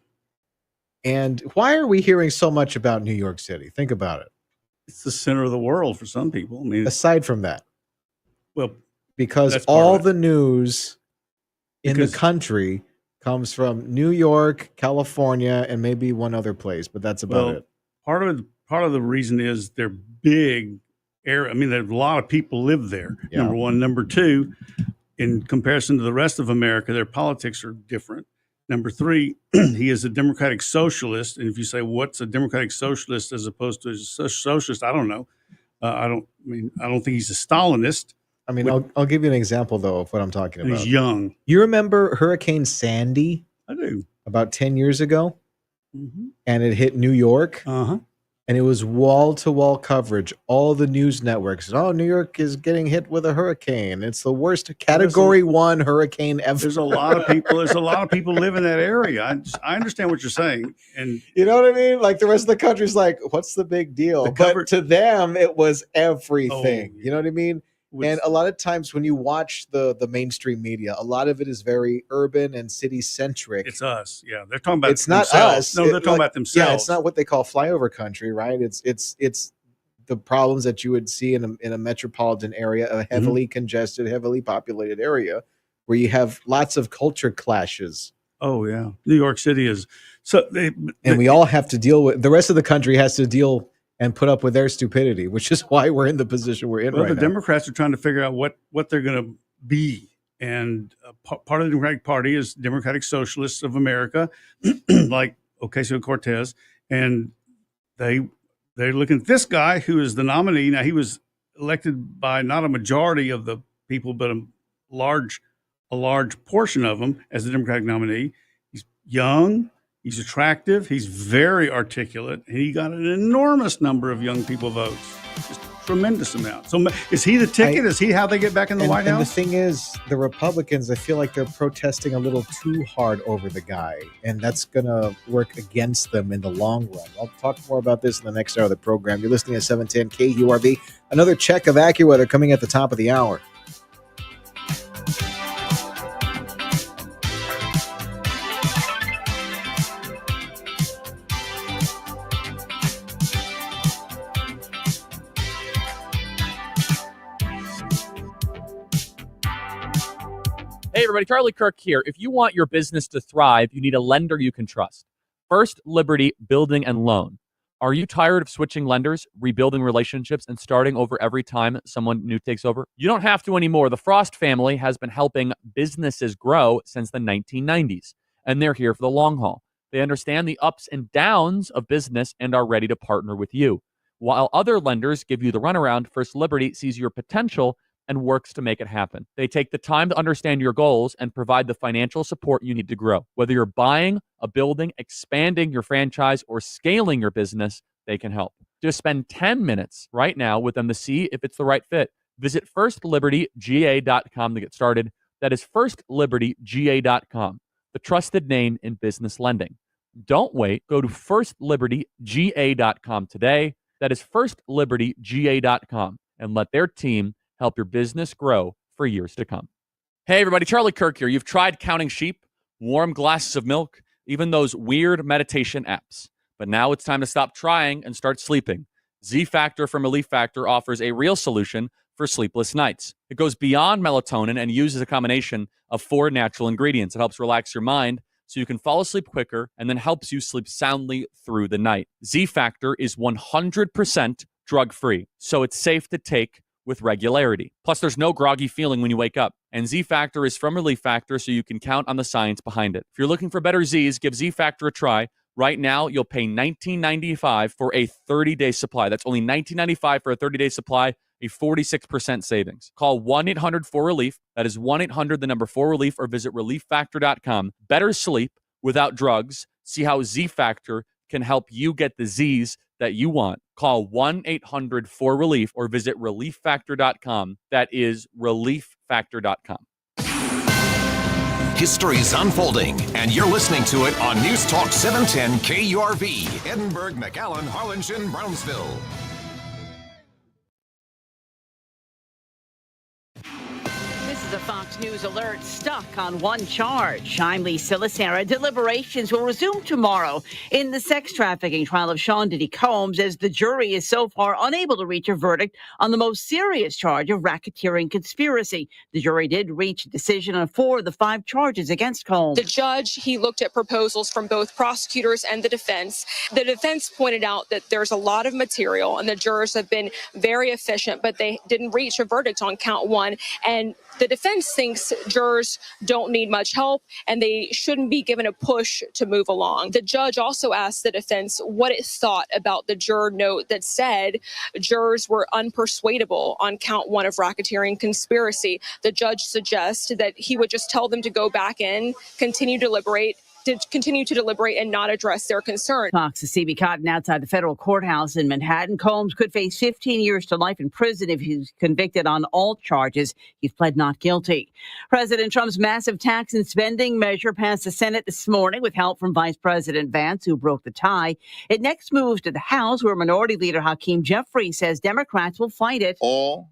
And why are we hearing so much about New York City? Think about it. It's the center of the world for some people. I mean, aside from that, well, because all the news in the country comes from New York, California, and maybe one other place, but that's about it. Part of the reason is they're big area. I mean, there's a lot of people live there. Yeah. Number one. Number two, in comparison to the rest of America, their politics are different. Number three, he is a democratic socialist. And if you say, what's a democratic socialist as opposed to a socialist? I don't know. I don't think he's a Stalinist. I mean, I'll give you an example, though, of what I'm talking about. He's young. You remember Hurricane Sandy? I do. About 10 years ago? Mm-hmm. And it hit New York? Uh-huh. And it was wall-to-wall coverage. All the news networks. Oh, New York is getting hit with a hurricane. It's the worst Category 1 hurricane ever. There's a lot of people. There's a lot of people live in that area. I understand what you're saying, and you know what I mean. Like the rest of the country's like, what's the big deal? But to them, it was everything. You know what I mean? And a lot of times when you watch the mainstream media, a lot of it is very urban and city centric. It's us. Yeah, they're talking about it's not themselves. us. No, they're talking about themselves. Yeah, it's not what they call flyover country, right? It's the problems that you would see in a metropolitan area, a heavily congested, heavily populated area where you have lots of culture clashes. Oh yeah, New York City is so. And we all have to deal with. The rest of the country has to deal and put up with their stupidity, which is why we're in the position we're in right now. The Democrats are trying to figure out what they're going to be. And part of the Democratic Party is Democratic Socialists of America, like Ocasio-Cortez. And they're looking at this guy who is the nominee. Now, he was elected by not a majority of the people, but a large portion of them as the Democratic nominee. He's young. He's attractive. He's very articulate. And he got an enormous number of young people votes. Just tremendous amount. So is he the ticket? Is he how they get back in the White House? And the thing is, the Republicans, I feel like they're protesting a little too hard over the guy. And that's going to work against them in the long run. I'll talk more about this in the next hour of the program. You're listening to 710 KURV. Another check of AccuWeather coming at the top of the hour. Hey everybody, Charlie Kirk here. If you want your business to thrive, you need a lender you can trust. First Liberty Building and Loan. Are you tired of switching lenders, rebuilding relationships, and starting over every time someone new takes over? You don't have to anymore. The Frost family has been helping businesses grow since the 1990s, and they're here for the long haul. They understand the ups and downs of business and are ready to partner with you. While other lenders give you the runaround, First Liberty sees your potential and works to make it happen. They take the time to understand your goals and provide the financial support you need to grow. Whether you're buying a building, expanding your franchise, or scaling your business, they can help. Just spend 10 minutes right now with them to see if it's the right fit. Visit firstlibertyga.com to get started. That is firstlibertyga.com, the trusted name in business lending. Don't wait. Go to firstlibertyga.com today. That is firstlibertyga.com, and let their team help your business grow for years to come. Hey, everybody, Charlie Kirk here. You've tried counting sheep, warm glasses of milk, even those weird meditation apps. But now it's time to stop trying and start sleeping. Z-Factor from Relief Factor offers a real solution for sleepless nights. It goes beyond melatonin and uses a combination of 4 natural ingredients. It helps relax your mind so you can fall asleep quicker and then helps you sleep soundly through the night. Z-Factor is 100% drug-free, so it's safe to take with regularity. Plus, there's no groggy feeling when you wake up. And Z-Factor is from Relief Factor, so you can count on the science behind it. If you're looking for better Z's, give Z-Factor a try. Right now, you'll pay $19.95 for a 30-day supply. That's only $19.95 for a 30-day supply, a 46% savings. Call 1-800-4RELIEF. That is 1-800-4RELIEF, or visit relieffactor.com. Better sleep without drugs. See how Z-Factor can help you get the Z's that you want. Call 1-800-4RELIEF or visit relieffactor.com. That is relieffactor.com. History is unfolding, and you're listening to it on News Talk 710 KURV, Edinburgh, McAllen, Harlingen, Brownsville. This is a Fox News alert. Stuck on one charge. I'm Lee Silasera. Deliberations will resume tomorrow in the sex trafficking trial of Sean Diddy Combs, as the jury is so far unable to reach a verdict on the most serious charge of racketeering conspiracy. The jury did reach a decision on 4 of the 5 charges against Combs. The judge, he looked at proposals from both prosecutors and the defense. The defense pointed out that there's a lot of material and the jurors have been very efficient, but they didn't reach a verdict on count 1. And the defense thinks jurors don't need much help and they shouldn't be given a push to move along. The judge also asked the defense what it thought about the juror note that said jurors were unpersuadable on count 1 of racketeering conspiracy. The judge suggests that he would just tell them to go back in, continue to deliberate and not address their concern. Fox's CB Cotton outside the federal courthouse in Manhattan. Combs could face 15 years to life in prison if he's convicted on all charges. He's pled not guilty. President Trump's massive tax and spending measure passed the Senate this morning with help from Vice President Vance, who broke the tie. It next moves to the House, where Minority Leader Hakeem Jeffries says Democrats will fight it. All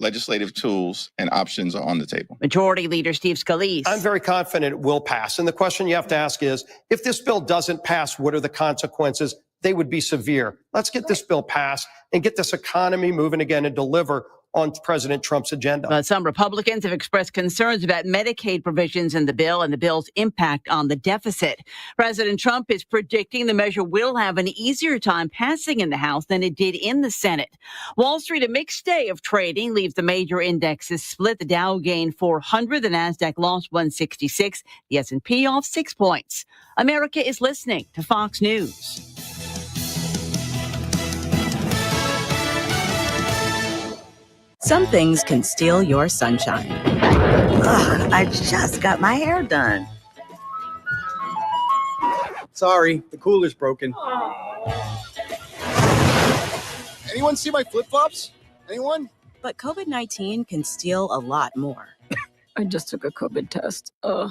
legislative tools and options are on the table. Majority Leader Steve Scalise. I'm very confident it will pass. And the question you have to ask is, if this bill doesn't pass, what are the consequences? They would be severe. Let's get this bill passed and get this economy moving again and deliver on President Trump's agenda. But some Republicans have expressed concerns about Medicaid provisions in the bill and the bill's impact on the deficit. President Trump is predicting the measure will have an easier time passing in the House than it did in the Senate. Wall Street, a mixed day of trading, leaves the major indexes split. The Dow gained 400, the Nasdaq lost 166, the S&P off 6 points. America is listening to Fox News. Some things can steal your sunshine. Ugh, I just got my hair done. Sorry, the cooler's broken. Anyone see my flip-flops? Anyone? But COVID-19 can steal a lot more. I just took a COVID test. Ugh.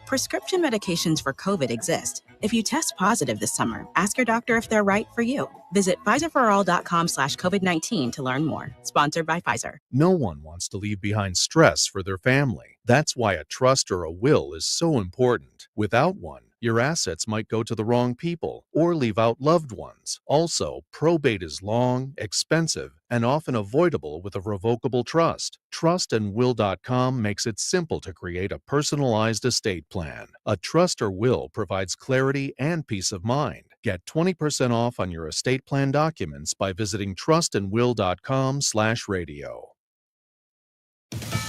Prescription medications for COVID exist. If you test positive this summer, ask your doctor if they're right for you. Visit PfizerForAll.com/COVID-19 to learn more. Sponsored by Pfizer. No one wants to leave behind stress for their family. That's why a trust or a will is so important. Without one, your assets might go to the wrong people or leave out loved ones. Also, probate is long, expensive, and often avoidable with a revocable trust. Trustandwill.com makes it simple to create a personalized estate plan. A trust or will provides clarity and peace of mind, Get 20% off on your estate plan documents by visiting trustandwill.com/radio.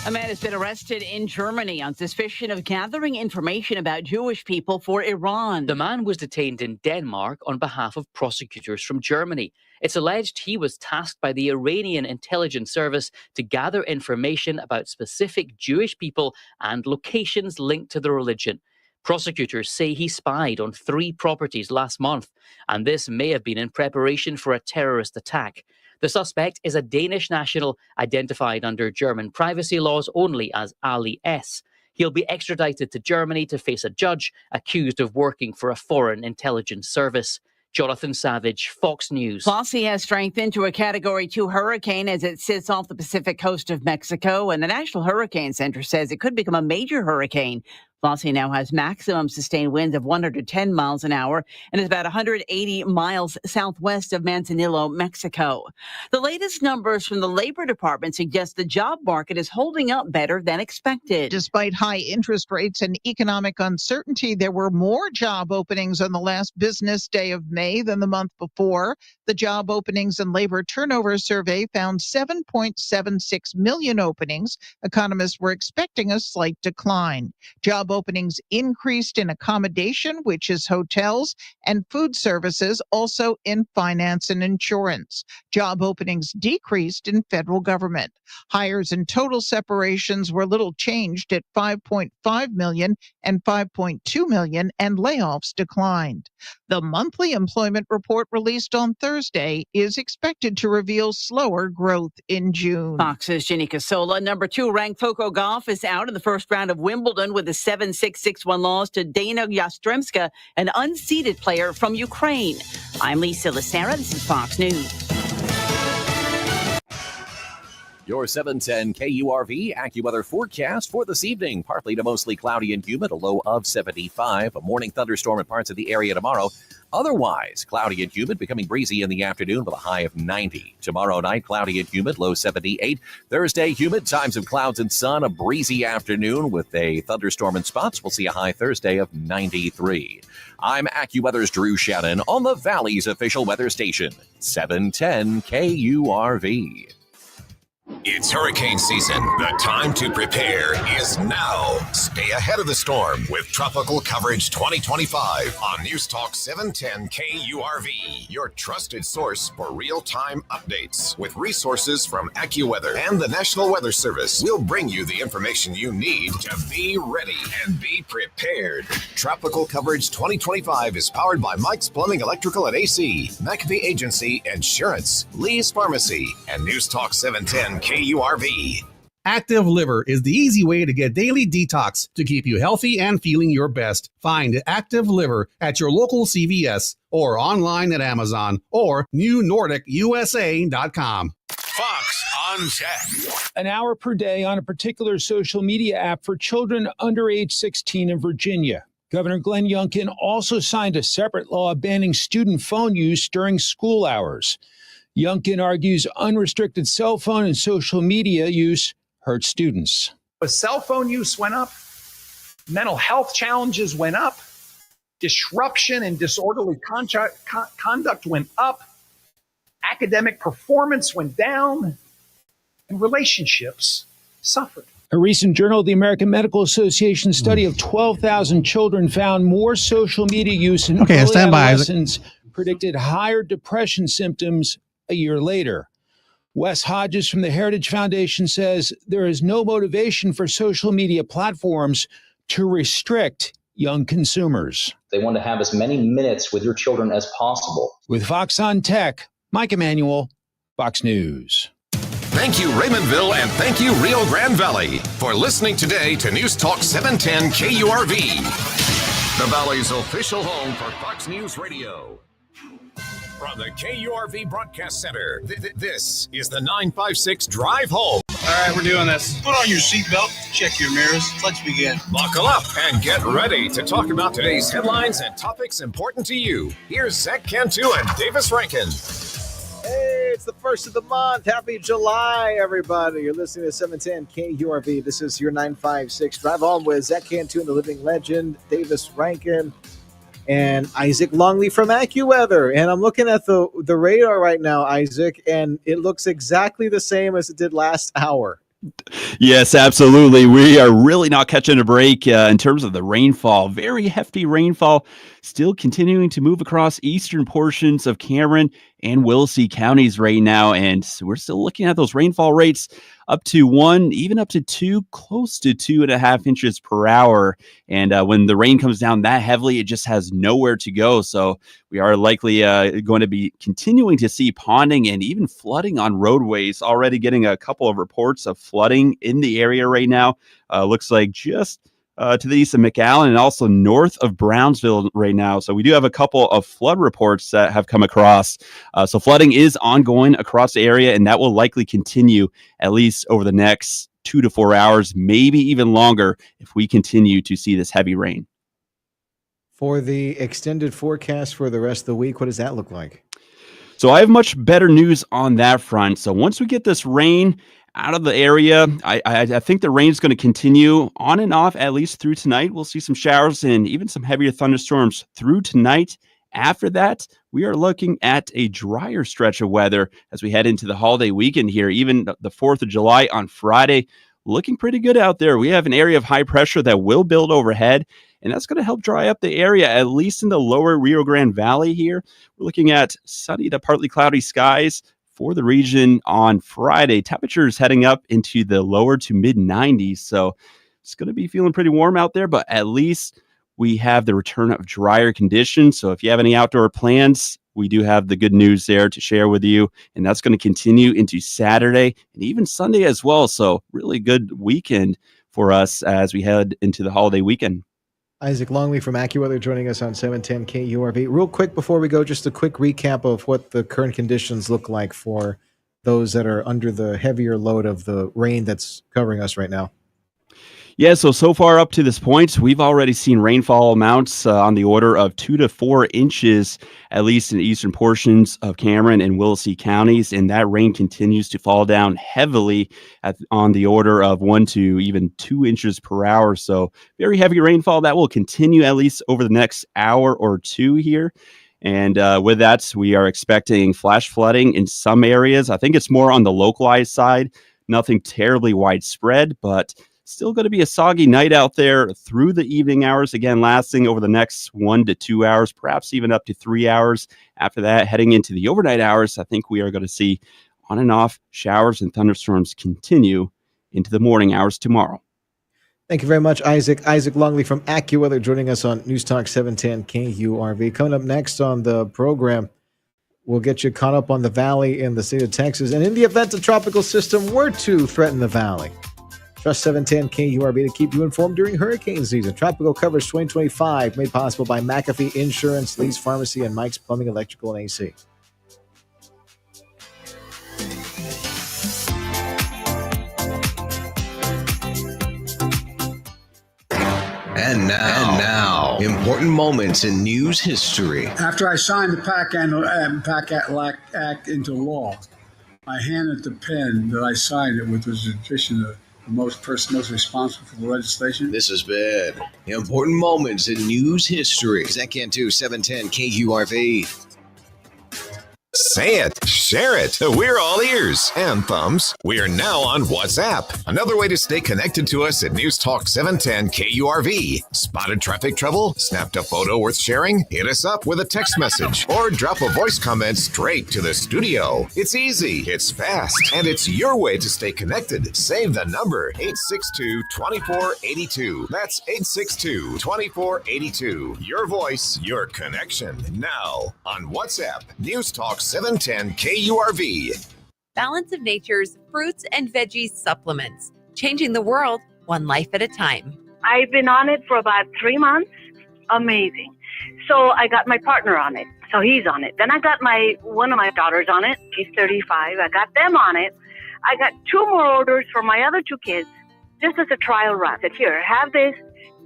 A man has been arrested in Germany on suspicion of gathering information about Jewish people for Iran. The man was detained in Denmark on behalf of prosecutors from Germany. It's alleged he was tasked by the Iranian intelligence service to gather information about specific Jewish people and locations linked to their religion. Prosecutors say he spied on 3 properties last month, and this may have been in preparation for a terrorist attack. The suspect is a Danish national identified under German privacy laws only as Ali S. He'll be extradited to Germany to face a judge accused of working for a foreign intelligence service. Jonathan Savage, Fox News. Flossie has strengthened to a Category 2 hurricane as it sits off the Pacific coast of Mexico, and the National Hurricane Center says it could become a major hurricane. Flossie now has maximum sustained winds of 110 miles an hour and is about 180 miles southwest of Manzanillo, Mexico. The latest numbers from the Labor Department suggest the job market is holding up better than expected. Despite high interest rates and economic uncertainty, there were more job openings on the last business day of May than the month before. The Job Openings and Labor Turnover Survey found 7.76 million openings. Economists were expecting a slight decline. Job openings increased in accommodation, which is hotels, and food services, also in finance and insurance. Job openings decreased in federal government. Hires and total separations were little changed at 5.5 million and 5.2 million, and layoffs declined. The monthly employment report released on Thursday is expected to reveal slower growth in June. Fox's Ginny Casola, number 2 ranked Coco Gauff, is out in the first round of Wimbledon with a 7-6, 6-1 loss to Dana Yastremska, an unseeded player from Ukraine. I'm Lisa Lacera. This is Fox News. Your 710 KURV AccuWeather forecast for this evening. Partly to mostly cloudy and humid, a low of 75. A morning thunderstorm in parts of the area tomorrow. Otherwise, cloudy and humid, becoming breezy in the afternoon with a high of 90. Tomorrow night, cloudy and humid, low 78. Thursday, humid, times of clouds and sun, a breezy afternoon with a thunderstorm in spots. We'll see a high Thursday of 93. I'm AccuWeather's Drew Shannon on the Valley's official weather station, 710 KURV. It's hurricane season. The time to prepare is now. Stay ahead of the storm with Tropical Coverage 2025 on News Talk 710 KURV, your trusted source for real-time updates. With resources from AccuWeather and the National Weather Service, we'll bring you the information you need to be ready and be prepared. Tropical Coverage 2025 is powered by Mike's Plumbing, Electrical, and AC, McAfee Agency, Insurance, Lee's Pharmacy, and News Talk 710 KURV. Active Liver is the easy way to get daily detox to keep you healthy and feeling your best. Find Active Liver at your local CVS or online at Amazon or newnordicusa.com. Fox on Tech. An hour per day on a particular social media app for children under age 16 in Virginia. Governor Glenn Youngkin also signed a separate law banning student phone use during school hours. Youngkin argues unrestricted cell phone and social media use hurt students. But cell phone use went up, mental health challenges went up, disruption and disorderly conduct went up, academic performance went down, and relationships suffered. A recent Journal of the American Medical Association study of 12,000 children found more social media use in early adolescence predicted higher depression symptoms a year later. Wes Hodges from the Heritage Foundation says there is no motivation for social media platforms to restrict young consumers. They want to have as many minutes with your children as possible. With Fox on Tech, Mike Emanuel, Fox News. Thank you, Raymondville, and thank you, Rio Grande Valley, for listening today to News Talk 710 KURV, the Valley's official home for Fox News Radio. From the KURV Broadcast Center, this is the 956 Drive Home. All right, we're doing this. Put on your seatbelt, check your mirrors. Let's begin. Buckle up and get ready to talk about today's headlines and topics important to you. Here's Zach Cantu and Davis Rankin. Hey, it's the first of the month. Happy July, everybody. You're listening to 710 KURV. This is your 956 Drive Home with Zach Cantu and the living legend, Davis Rankin. and Isaac Longley from AccuWeather. And I'm looking at the radar right now, Isaac, and it looks exactly the same as it did last hour. Yes, absolutely. We are really not catching a break in terms of the rainfall. Very hefty rainfall still continuing to move across eastern portions of Cameron and Willacy counties right now. And we're still looking at those rainfall rates up to 1, even up to 2, close to 2.5 inches per hour. And when the rain comes down that heavily, it just has nowhere to go. So we are likely going to be continuing to see ponding and even flooding on roadways. Already getting a couple of reports of flooding in the area right now. Looks like just to the east of McAllen and also north of Brownsville right now. So we do have a couple of flood reports that have come across. So flooding is ongoing across the area, and that will likely continue at least over the next 2 to 4 hours, maybe even longer if we continue to see this heavy rain. For the extended forecast for the rest of the week, what does that look like? So I have much better news on that front. So once we get this rain out of the area, I think the rain is going to continue on and off at least through tonight. We'll see some showers and even some heavier thunderstorms through tonight. After that, we are looking at a drier stretch of weather as we head into the holiday weekend here. Even the 4th of July on Friday, looking pretty good out there. We have an area of high pressure that will build overhead, and that's going to help dry up the area, at least in the lower Rio Grande Valley here. We're looking at sunny to partly cloudy skies for the region on Friday. Temperatures heading up into the lower to mid 90s. So it's going to be feeling pretty warm out there, but at least we have the return of drier conditions. So if you have any outdoor plans, we do have the good news there to share with you. And that's going to continue into Saturday and even Sunday as well. So really good weekend for us as we head into the holiday weekend. Isaac Longley from AccuWeather joining us on 710 KURV. Real quick before we go, just a quick recap of what the current conditions look like for those that are under the heavier load of the rain that's covering us right now. Yeah, so far up to this point, we've already seen rainfall amounts on the order of 2 to 4 inches, at least in the eastern portions of Cameron and Willacy counties, and that rain continues to fall down heavily on the order of 1 to even 2 inches per hour. So very heavy rainfall that will continue at least over the next hour or two here. And with that, we are expecting flash flooding in some areas. I think it's more on the localized side, nothing terribly widespread, but still going to be a soggy night out there through the evening hours, again, lasting over the next 1 to 2 hours, perhaps even up to 3 hours. After that, heading into the overnight hours, I think we are going to see on and off showers and thunderstorms continue into the morning hours tomorrow. Thank you very much, Isaac. Isaac Longley from AccuWeather joining us on News Talk 710 KURV. Coming up next on the program, we'll get you caught up on the valley in the state of Texas. And in the event a tropical system were to threaten the valley, trust 710 KURV to keep you informed during hurricane season. Tropical Coverage 2025 made possible by McAfee Insurance, Lee's Pharmacy, and Mike's Plumbing, Electrical, and AC. And now, important moments in news history. After I signed the PACT Act into law, I handed the pen that I signed it with was the tradition of the person most responsible for the legislation. This has been important moments in news history. Zach Cantu, 710 KURV. Say it, share it. We're all ears and thumbs. We are now on WhatsApp. Another way to stay connected to us at News Talk 710 KURV. Spotted traffic trouble? Snapped a photo worth sharing? Hit us up with a text message or drop a voice comment straight to the studio. It's easy, it's fast, and it's your way to stay connected. Save the number 862-2482. That's 862-2482. Your voice, your connection. Now on WhatsApp, News Talk 710 KURV. Balance of Nature's fruits and veggies supplements, changing the world one life at a time. I've been on it for about 3 months. Amazing. So I got my partner on it. So he's on it. Then I got one of my daughters on it. She's 35. I got them on it. I got 2 more orders for my other 2 kids, just as a trial run. I said, here, have this.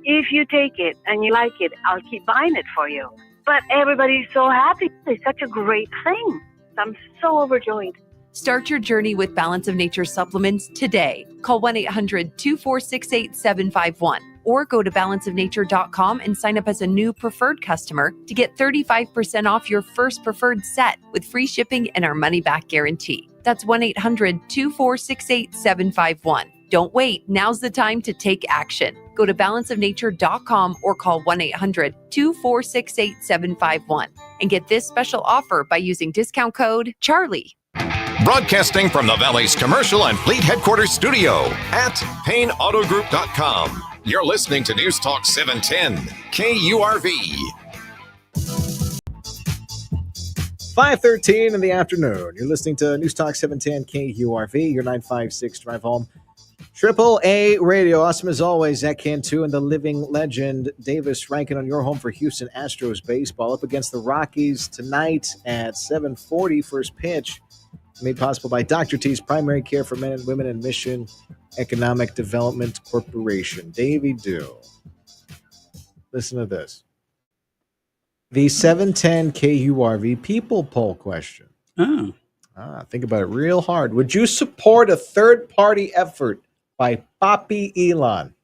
If you take it and you like it, I'll keep buying it for you. But everybody's so happy. It's such a great thing. I'm so overjoyed. Start your journey with Balance of Nature supplements today. Call 1-800-246-8751. or go to balanceofnature.com and sign up as a new preferred customer to get 35% off your first preferred set with free shipping and our money-back guarantee. That's 1-800-246-8751. Don't wait. Now's the time to take action. Go to balanceofnature.com or call 1-800-246-8751 and get this special offer by using discount code CHARLIE. Broadcasting from the Valley's commercial and fleet headquarters studio at PayneAutoGroup.com. You're listening to News Talk 710 KURV. 5:13 in the afternoon. You're listening to News Talk 710 KURV, your 956 drive home. AAA Radio. Awesome as always. Zach Cantu and the living legend Davis Rankin on your home for Houston Astros baseball up against the Rockies tonight at 7:40. First pitch made possible by Dr. T's Primary Care for Men and Women and Mission Economic Development Corporation. Davey Do. Listen to this. The 710 KURV people poll question. Think about it real hard. Would you support a third-party effort by Papi Elon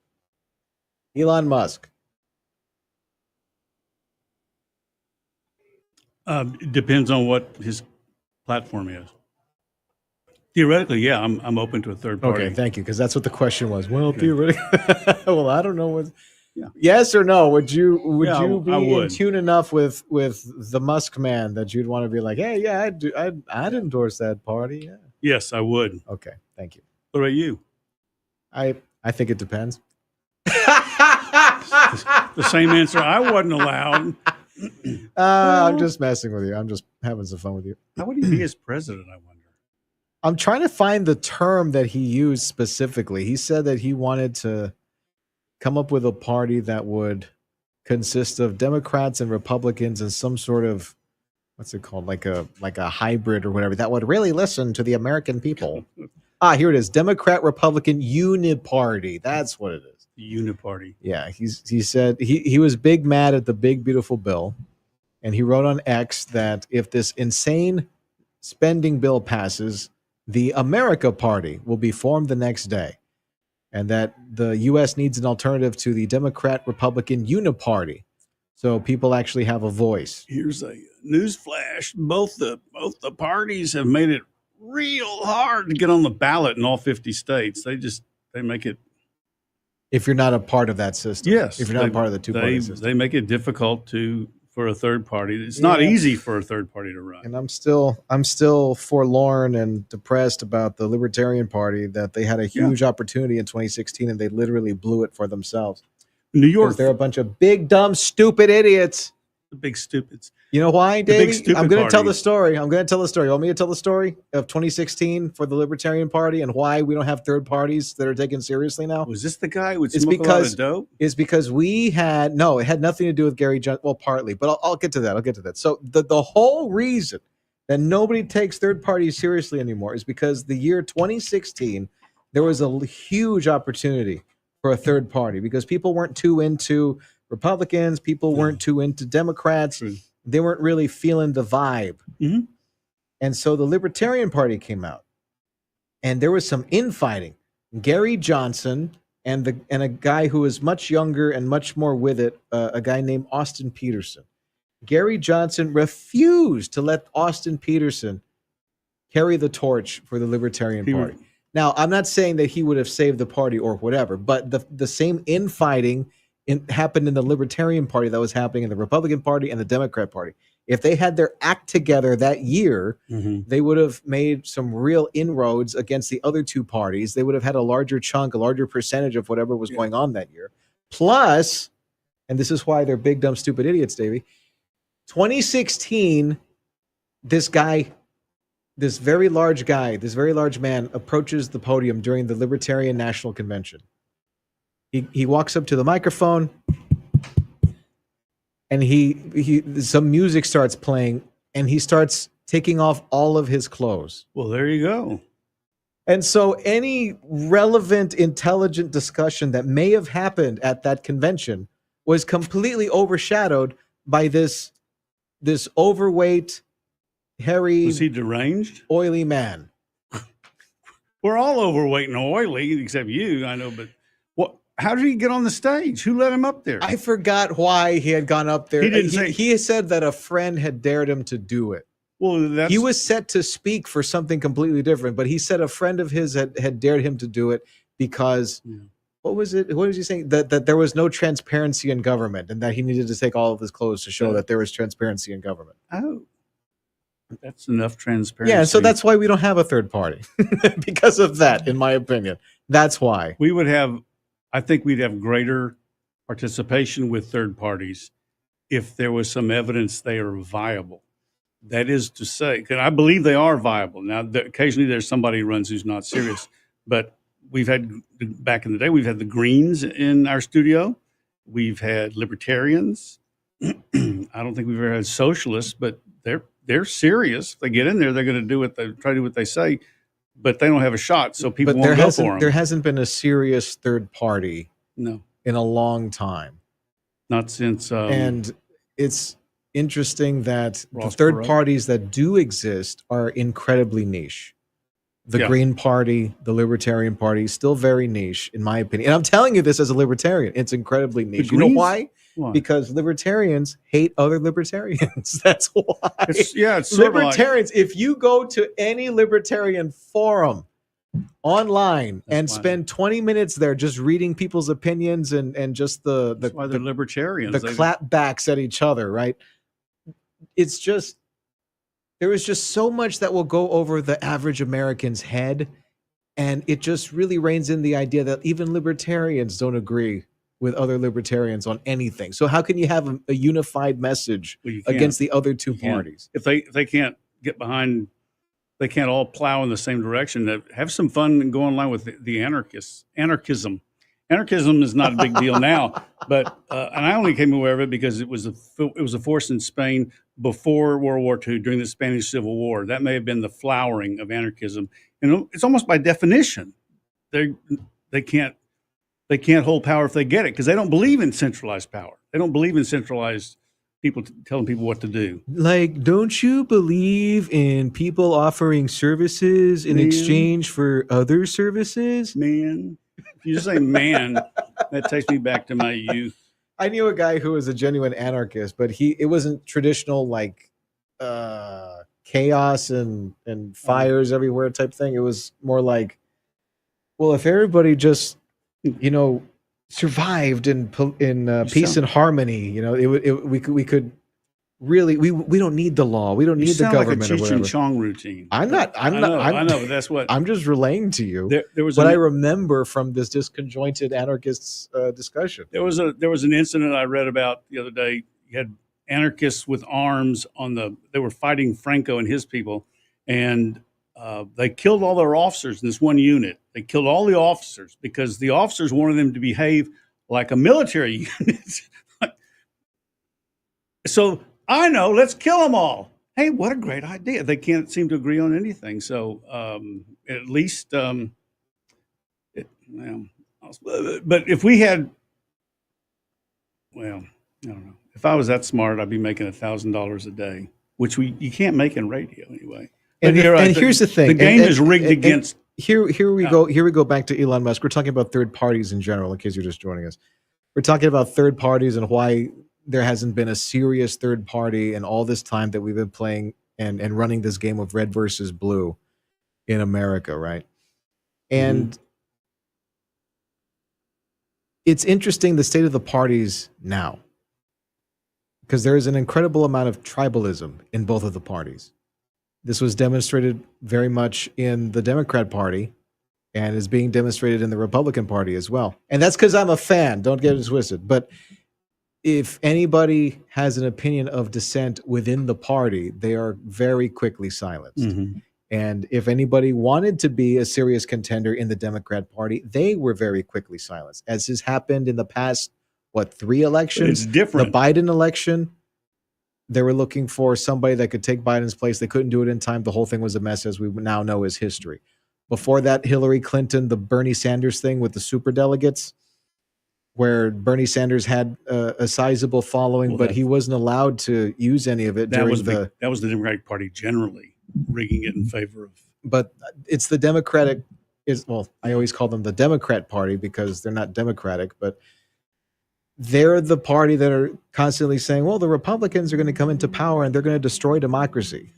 Musk? Depends on what his platform is. Theoretically, yeah, I'm open to a third party. Okay, thank you, because that's what the question was. Well, theoretically, well, I don't know what. Yeah. Yes or no? Would you be in tune enough with the Musk man that you'd want to be like, hey, yeah, I'd endorse that party. Yeah. Yes, I would. Okay, thank you. What about you? I think it depends. The same answer I wasn't allowed. I'm just messing with you. I'm just having some fun with you. How would he be as president, I wonder? I'm trying to find the term that he used specifically. He said that he wanted to come up with a party that would consist of Democrats and Republicans and some sort of, what's it called? Like a hybrid or whatever that would really listen to the American people. Here it is. Democrat Republican Uniparty. That's what it is. The Uniparty. Yeah. He said he was big mad at the big beautiful bill. And he wrote on X that if this insane spending bill passes, the America Party will be formed the next day. And that the U.S. needs an alternative to the Democrat-Republican Uniparty, so people actually have a voice. Here's a news flash: both the parties have made it real hard to get on the ballot in all 50 states. They make it. If you're not a part of that system, yes. If you're not a part of the two-party system, they make it difficult for a third party. It's not easy for a third party to run. And I'm still forlorn and depressed about the Libertarian Party, that they had a huge opportunity in 2016 and they literally blew it for themselves. New York, they're a bunch of big, dumb, stupid idiots. The big stupids. You know why, Davey? I'm going to tell the story. You want me to tell the story of 2016 for the Libertarian Party and why we don't have third parties that are taken seriously now? Was this the guy who would smoke a lot of dope? It's because it had nothing to do with Gary Johnson. Well, partly, but I'll get to that. So the whole reason that nobody takes third parties seriously anymore is because the year 2016, there was a huge opportunity for a third party because people weren't too into Republicans. People weren't too into Democrats. They weren't really feeling the vibe. Mm-hmm. And so the Libertarian Party came out and there was some infighting. Gary Johnson and a guy who was much younger and much more with it, a guy named Austin Peterson. Gary Johnson refused to let Austin Peterson carry the torch for the Libertarian Party. Now, I'm not saying that he would have saved the party or whatever, but the same infighting happened in the Libertarian Party that was happening in the Republican Party and the Democrat Party. If they had their act together that year, they would have made some real inroads against the other two parties. They would have had a larger chunk, a larger percentage of whatever was going on that year. Plus, and this is why they're big, dumb, stupid idiots, Davey, 2016, this very large man approaches the podium during the Libertarian National Convention. He walks up to the microphone and some music starts playing and he starts taking off all of his clothes. Well, there you go. And so any relevant, intelligent discussion that may have happened at that convention was completely overshadowed by this overweight, hairy, was he deranged? Oily man. We're all overweight and oily, except you, I know, but How did he get on the stage? Who let him up there? I forgot why he had gone up there. He didn't say. He said that a friend had dared him to do it. Well, he was set to speak for something completely different, but he said a friend of his had dared him to do it because what was it? What was he saying? That there was no transparency in government and that he needed to take all of his clothes to show that there was transparency in government. Oh, that's enough transparency. Yeah, so that's why we don't have a third party because of that, in my opinion. That's why we would have. I think we'd have greater participation with third parties if there was some evidence they are viable. That is to say, because I believe they are viable. Now, occasionally there's somebody who runs who's not serious, but we've had, back in the day, we've had the Greens in our studio. We've had libertarians. I don't think we've ever had socialists, but they're serious. If they get in there, they're going to try to do what they say, but they don't have a shot, so people won't go for them. There hasn't been a serious third party in a long time. Not since... and it's interesting that Ross the third Perot. parties that do exist are incredibly niche. The Green Party, the Libertarian Party, still very niche, in my opinion. And I'm telling you this as a libertarian. It's incredibly niche. You know why? Because libertarians hate other libertarians. That's why. It's sort of like- libertarians, if you go to any libertarian forum online and spend 20 minutes there just reading people's opinions and just the why they're libertarians. the clapbacks at each other, right? It's just, there is just so much that will go over the average American's head. And it just really reins in the idea that even libertarians don't agree with other libertarians on anything. So how can you have a unified message against the other two parties? If they can't get behind, they can't all plow in the same direction. Have some fun and go in line with the anarchists. Anarchism is not a big deal now, but and I only came aware of it because it was a force in Spain before World War II during the Spanish Civil War. That may have been the flowering of anarchism, and it's almost by definition they can't hold power if they get it because they don't believe in centralized power. They don't believe in centralized people telling people what to do. Like, don't you believe in people offering services in exchange for other services? Man. If you just say man, that takes me back to my youth. I knew a guy who was a genuine anarchist, but it wasn't traditional like chaos and fires everywhere type thing. It was more like, well, if everybody just, survived in peace and harmony, we could really we don't need the law. We don't need the government. Like a Cheech and Chong routine. I know, but that's what I'm just relaying to you. There was what I remember from this disconjointed anarchists discussion. There was an incident I read about the other day. You had anarchists with arms they were fighting Franco and his people, and they killed all their officers in this one unit. They killed all the officers because the officers wanted them to behave like a military unit. So I know, let's kill them all. Hey, what a great idea. They can't seem to agree on anything. So at least, but if we had, well, I don't know. If I was that smart, I'd be making $1,000 a day, which you can't make in radio anyway. And here's the thing: the game is rigged against. Here we go. Here we go back to Elon Musk. We're talking about third parties in general. In case you're just joining us, we're talking about third parties and why there hasn't been a serious third party in all this time that we've been playing and running this game of red versus blue in America, right? And it's interesting the state of the parties now, because there is an incredible amount of tribalism in both of the parties. This was demonstrated very much in the Democrat Party and is being demonstrated in the Republican Party as well. And that's because I'm a fan. Don't get it twisted. But if anybody has an opinion of dissent within the party, they are very quickly silenced. And if anybody wanted to be a serious contender in the Democrat Party, they were very quickly silenced, as has happened in the past, 3 elections? It's different. The Biden election, they were looking for somebody that could take Biden's place. They couldn't do it in time. The whole thing was a mess, as we now know is history. Before that, Hillary Clinton, the Bernie Sanders thing with the superdelegates, where Bernie Sanders had a sizable following, but he wasn't allowed to use any of it that was the Democratic Party generally rigging it in favor of. But it's the Democratic is, well, I always call them the Democrat Party because they're not democratic, but they're the party that are constantly saying, well, the Republicans are going to come into power and they're going to destroy democracy.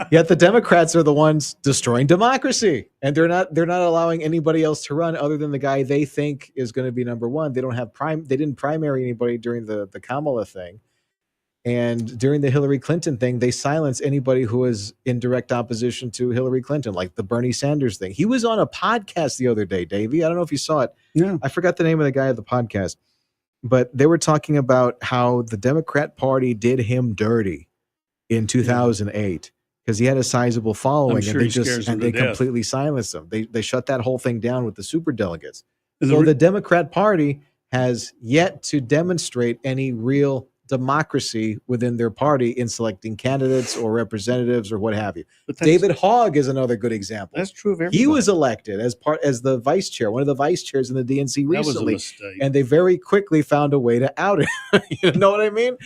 Yet the Democrats are the ones destroying democracy, and they're not allowing anybody else to run other than the guy they think is going to be number one. They didn't primary anybody during the Kamala thing. And during the Hillary Clinton thing, they silenced anybody who was in direct opposition to Hillary Clinton, like the Bernie Sanders thing. He was on a podcast the other day, Davey. I don't know if you saw it. Yeah. I forgot the name of the guy of the podcast, but they were talking about how the Democrat Party did him dirty in 2008 because he had a sizable following, sure and they death. completely silenced him. They shut that whole thing down with the superdelegates. So the Democrat Party has yet to demonstrate any real democracy within their party in selecting candidates or representatives or what have you. David Hogg is another good example. That's true of everybody. He was elected as the vice chair, one of the vice chairs in the DNC That was a recently, mistake. and they very quickly found a way to out him. You know what I mean?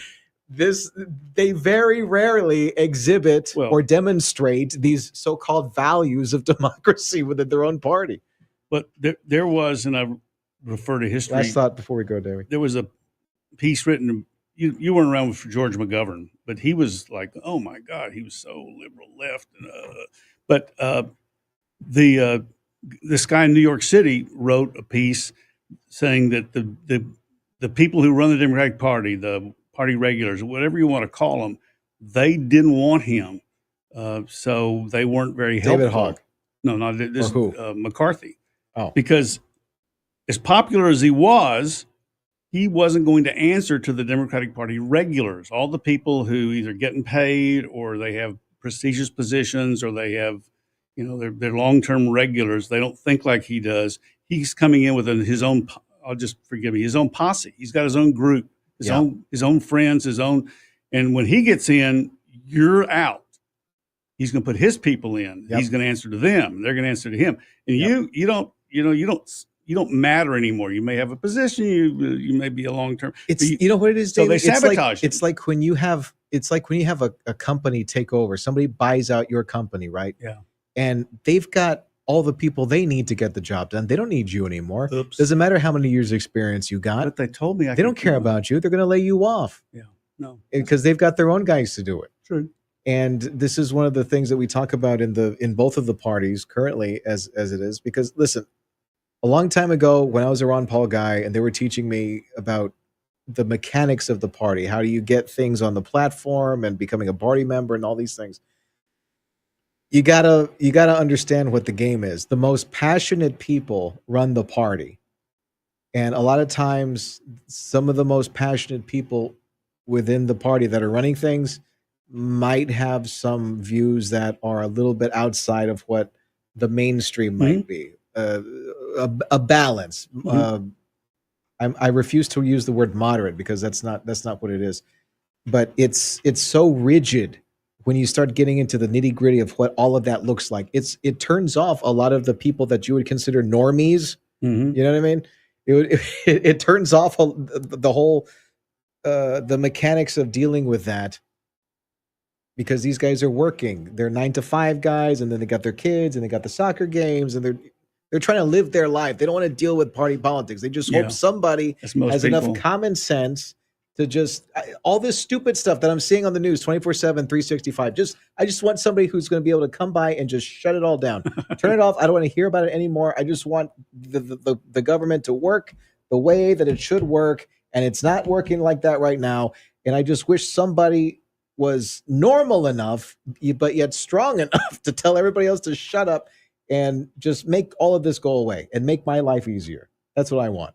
They very rarely exhibit or demonstrate these so-called values of democracy within their own party. But there was, and I refer to history. Last thought before we go, David. There was a piece written. You weren't around for George McGovern, but he was like, oh my God, he was so liberal left. But this guy in New York City wrote a piece saying that the people who run the Democratic Party, the party regulars, whatever you want to call them, they didn't want him, so they weren't very helpful. David Hogg. No, not this. Or who? McCarthy. Oh, because as popular as he was, he wasn't going to answer to the Democratic Party regulars, all the people who either getting paid or they have prestigious positions or they have, they're long-term regulars. They don't think like he does. He's coming in with his own, his own posse. He's got his own group, his own friends, and when he gets in, you're out. He's going to put his people in. Yep. He's going to answer to them. They're going to answer to him. And you don't matter anymore. You may have a position. You may be a long term. You know what it is, So David? they sabotage. It's like when you have a company take over. Somebody buys out your company, right? Yeah. And they've got all the people they need to get the job done. They don't need you anymore. Oops. Doesn't matter how many years experience you got. But they told me they don't care about you. They're going to lay you off. Yeah. No. Because they've got their own guys to do it. True. And this is one of the things that we talk about in both of the parties currently as it is. Because listen, a long time ago when I was a Ron Paul guy and they were teaching me about the mechanics of the party, how do you get things on the platform and becoming a party member and all these things. You gotta understand what the game is. The most passionate people run the party. And a lot of times some of the most passionate people within the party that are running things might have some views that are a little bit outside of what the mainstream might be. A balance. I refuse to use the word moderate because that's not what it is. But it's so rigid when you start getting into the nitty gritty of what all of that looks like. It turns off a lot of the people that you would consider normies. Mm-hmm. You know what I mean? It turns off the whole the mechanics of dealing with that. Because these guys are working. They're 9-to-5 guys, and then they got their kids, and they got the soccer games, and they're trying to live their life. They don't want to deal with party politics. They just hope somebody has enough common sense to just all this stupid stuff that I'm seeing on the news 24/7, 365. I just want somebody who's going to be able to come by and just shut it all down, turn it off. I don't want to hear about it anymore. I just want the government to work the way that it should work, and it's not working like that right now. And I just wish somebody was normal enough, but yet strong enough to tell everybody else to shut up and just make all of this go away and make my life easier. That's what I want.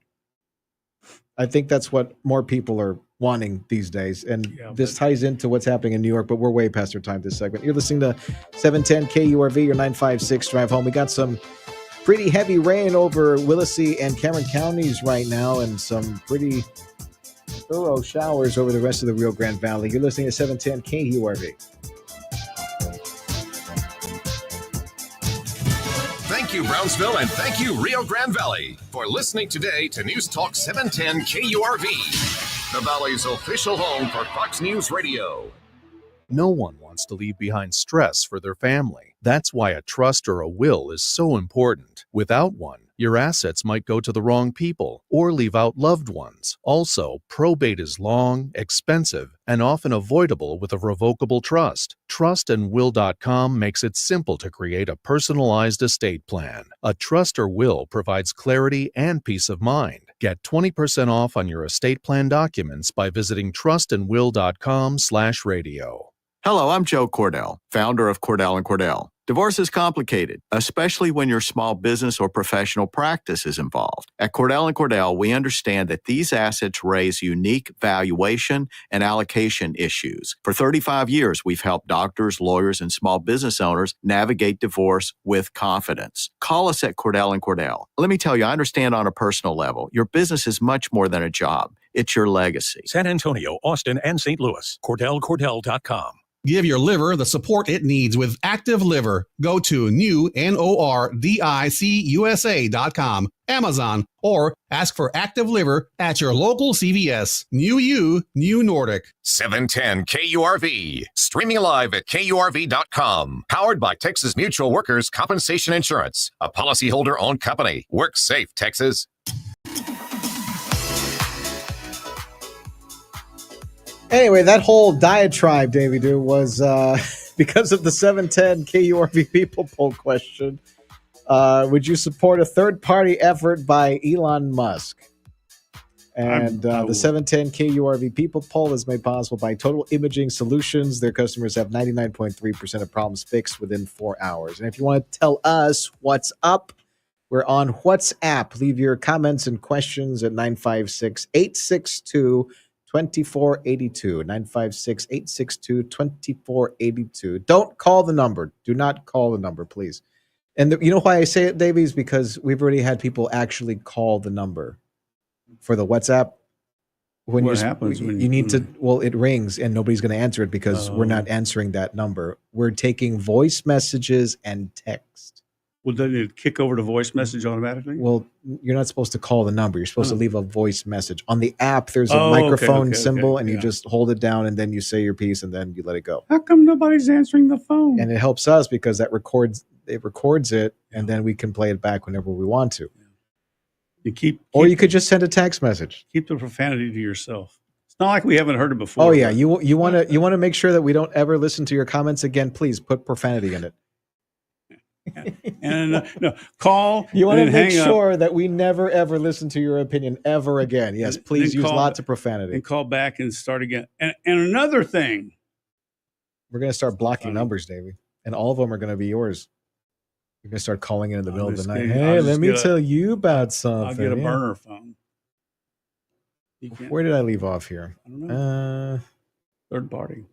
I think that's what more people are wanting these days. And this ties into what's happening in New York, but we're way past our time this segment. You're listening to 710 KURV, your 956 drive home. We got some pretty heavy rain over Willacy and Cameron counties right now and some pretty thorough showers over the rest of the Rio Grande Valley. You're listening to 710 KURV. Thank you, Brownsville, and thank you, Rio Grande Valley, for listening today to News Talk 710 KURV, the Valley's official home for Fox News Radio. No one wants to leave behind stress for their family. That's why a trust or a will is so important. Without one, your assets might go to the wrong people or leave out loved ones. Also, probate is long, expensive, and often avoidable with a revocable trust. Trustandwill.com makes it simple to create a personalized estate plan. A trust or will provides clarity and peace of mind. Get 20% off on your estate plan documents by visiting trustandwill.com/radio. Hello, I'm Joe Cordell, founder of Cordell & Cordell. Divorce is complicated, especially when your small business or professional practice is involved. At Cordell & Cordell, we understand that these assets raise unique valuation and allocation issues. For 35 years, we've helped doctors, lawyers, and small business owners navigate divorce with confidence. Call us at Cordell & Cordell. Let me tell you, I understand on a personal level, your business is much more than a job. It's your legacy. San Antonio, Austin, and St. Louis. CordellCordell.com. Give your liver the support it needs with Active Liver. Go to NordicuSA.com, Amazon, or ask for Active Liver at your local CVS. New you, new Nordic. 710 KURV. Streaming live at KURV.com. Powered by Texas Mutual Workers Compensation Insurance. A policyholder-owned company. Work safe, Texas. Anyway, that whole diatribe, Davey Doo, was because of the 710 KURV people poll question. Would you support a third-party effort by Elon Musk? And the 710 KURV people poll is made possible by Total Imaging Solutions. Their customers have 99.3% of problems fixed within 4 hours. And if you want to tell us what's up, we're on WhatsApp. Leave your comments and questions at 956-862-2482. 956-862-2482. Don't call the number. Do not call the number, please. And you know why I say it, Davey, is because we've already had people actually call the number for the WhatsApp. When what happens when you need to? Well, it rings and nobody's going to answer it because we're not answering that number. We're taking voice messages and text. Well, doesn't it kick over to voice message automatically? Well, you're not supposed to call the number. You're supposed to leave a voice message. On the app, there's a microphone symbol, and you just hold it down, and then you say your piece, and then you let it go. How come nobody's answering the phone? And it helps us because that records it, and then we can play it back whenever we want to. Or you could just send a text message. Keep the profanity to yourself. It's not like we haven't heard it before. Oh yeah, you want to make sure that we don't ever listen to your comments again. Please put profanity in it. And no, call. You want to make hang sure up. that we never ever listen to your opinion ever again. Yes, please use lots of profanity. And call back and start again. And another thing. We're going to start blocking numbers, Davey. And all of them are going to be yours. You're going to start calling in the middle of the night. Hey, let me tell you about something. I'll get a burner phone. Where did I leave off here? I don't know. Third party.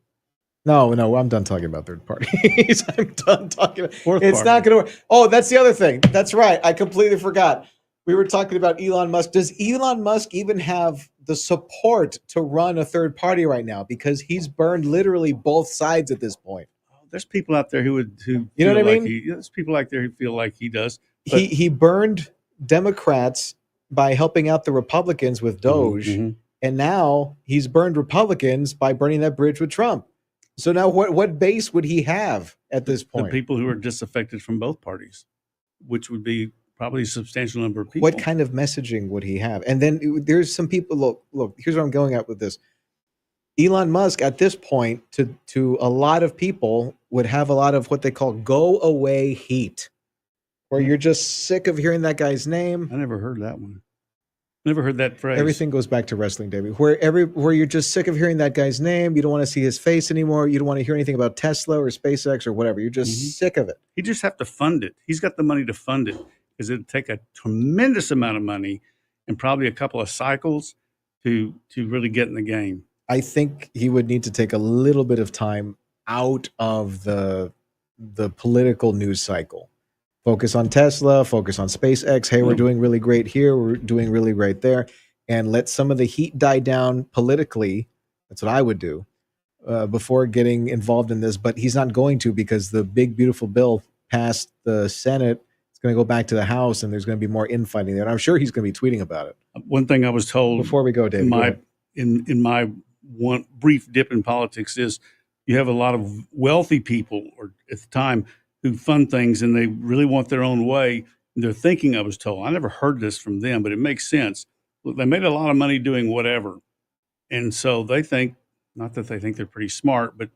No, I'm done talking about third parties. I'm done talking about Fourth it's party. not going to work. Oh, that's the other thing. That's right. I completely forgot. We were talking about Elon Musk. Does Elon Musk even have the support to run a third party right now? Because he's burned literally both sides at this point. There's people out there who you know what I mean? There's people out there who feel like he does. But He burned Democrats by helping out the Republicans with Doge, and now he's burned Republicans by burning that bridge with Trump. So now what base would he have at this point? the people who are disaffected from both parties, which would be probably a substantial number of people. What kind of messaging would he have? And then there's some people, look, here's where I'm going at with this. Elon Musk at this point to a lot of people would have a lot of what they call go away heat, where you're just sick of hearing that guy's name. I never heard that one. Never heard that phrase. Everything goes back to wrestling, David. Where you're just sick of hearing that guy's name. You don't want to see his face anymore. You don't want to hear anything about Tesla or SpaceX or whatever. You're just sick of it. He just have to fund it. He's got the money to fund it because it'd take a tremendous amount of money and probably a couple of cycles to really get in the game. I think he would need to take a little bit of time out of the political news cycle. Focus on Tesla, focus on SpaceX. Hey, we're doing really great here. We're doing really great there. And let some of the heat die down politically. That's what I would do before getting involved in this. But he's not going to, because the big, beautiful bill passed the Senate. It's going to go back to the House, and there's going to be more infighting there. And I'm sure he's going to be tweeting about it. One thing I was told before we go, David, in my one brief dip in politics is you have a lot of wealthy people, or at the time, who fund things and they really want their own way. They're thinking, I was told, I never heard this from them, but it makes sense. Look, they made a lot of money doing whatever. And so they think, not that they think they're pretty smart, but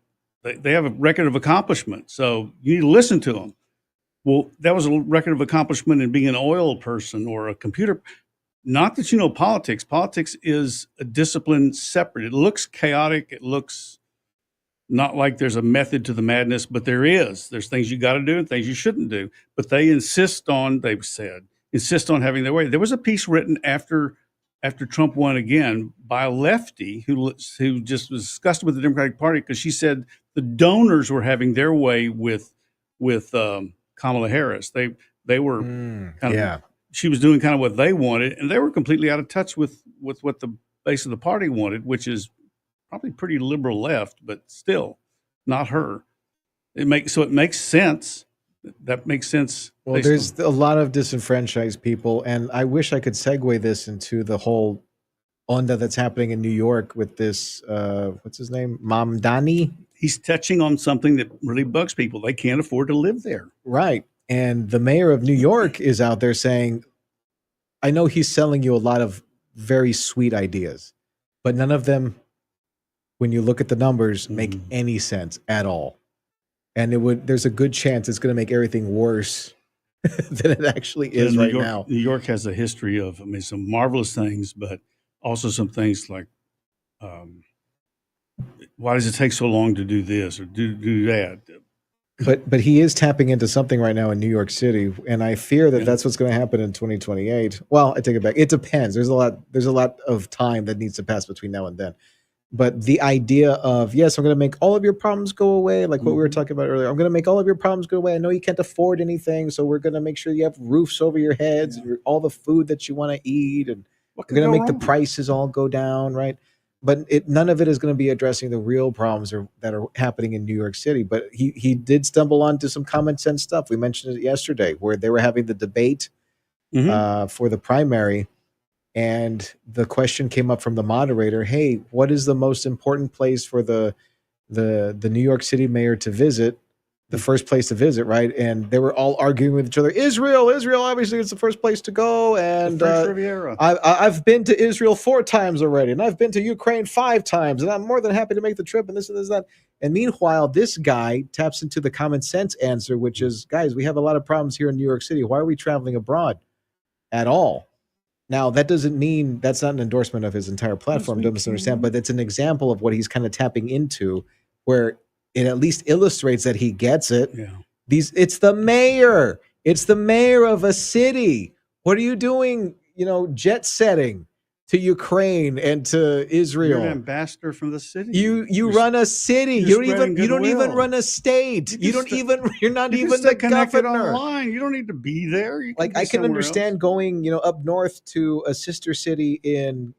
they have a record of accomplishment. So you need to listen to them. Well, that was a record of accomplishment in being an oil person or a computer. Not that you know politics. Politics is a discipline separate. It looks chaotic. It looks not like there's a method to the madness, but there is. There's things you got to do and things you shouldn't do. But they insist on having their way. There was a piece written after Trump won again by a lefty who just was disgusted with the Democratic Party because she said the donors were having their way with Kamala Harris. They were kind of, she was doing kind of what they wanted, and they were completely out of touch with what the base of the party wanted, which is probably pretty liberal left, but still not her. It makes sense. That makes sense. Well, there's a lot of disenfranchised people, and I wish I could segue this into the whole onda that's happening in New York with this, what's his name? Mamdani? He's touching on something that really bugs people. They can't afford to live there. Right. And the mayor of New York is out there saying, I know he's selling you a lot of very sweet ideas, but none of them, when you look at the numbers, make any sense at all. And there's a good chance it's going to make everything worse than it actually is right now. New York has a history of, some marvelous things, but also some things like, why does it take so long to do this or do that? But he is tapping into something right now in New York City, and I fear that that's what's going to happen in 2028. Well, I take it back. It depends. There's a lot of time that needs to pass between now and then. But the idea of, yes, I'm going to make all of your problems go away, like what we were talking about earlier. I'm going to make all of your problems go away. I know you can't afford anything, so we're going to make sure you have roofs over your heads, all the food that you want to eat, and we're going to make the prices all go down, right? But none of it is going to be addressing the real problems that are happening in New York City. But he did stumble onto some common sense stuff. We mentioned it yesterday, where they were having the debate for the primary. And the question came up from the moderator, hey, what is the most important place for the New York City mayor to visit, the first place to visit, right? And they were all arguing with each other. Israel, obviously, it's the first place to go. And I've been to Israel 4 times already, and I've been to Ukraine 5 times, and I'm more than happy to make the trip, and this and this and that. And meanwhile, this guy taps into the common sense answer, which is, guys, we have a lot of problems here in New York City. Why are we traveling abroad at all? Now, that doesn't mean that's not an endorsement of his entire platform, don't misunderstand, but it's an example of what he's kind of tapping into, where it at least illustrates that he gets it. Yeah. It's the mayor. It's the mayor of a city. What are you doing, jet setting to Ukraine and to Israel? You're an ambassador from the city. You run a city. You don't even run a state. You're not even the governor. Online. You don't need to be there. I can understand going, up north to a sister city in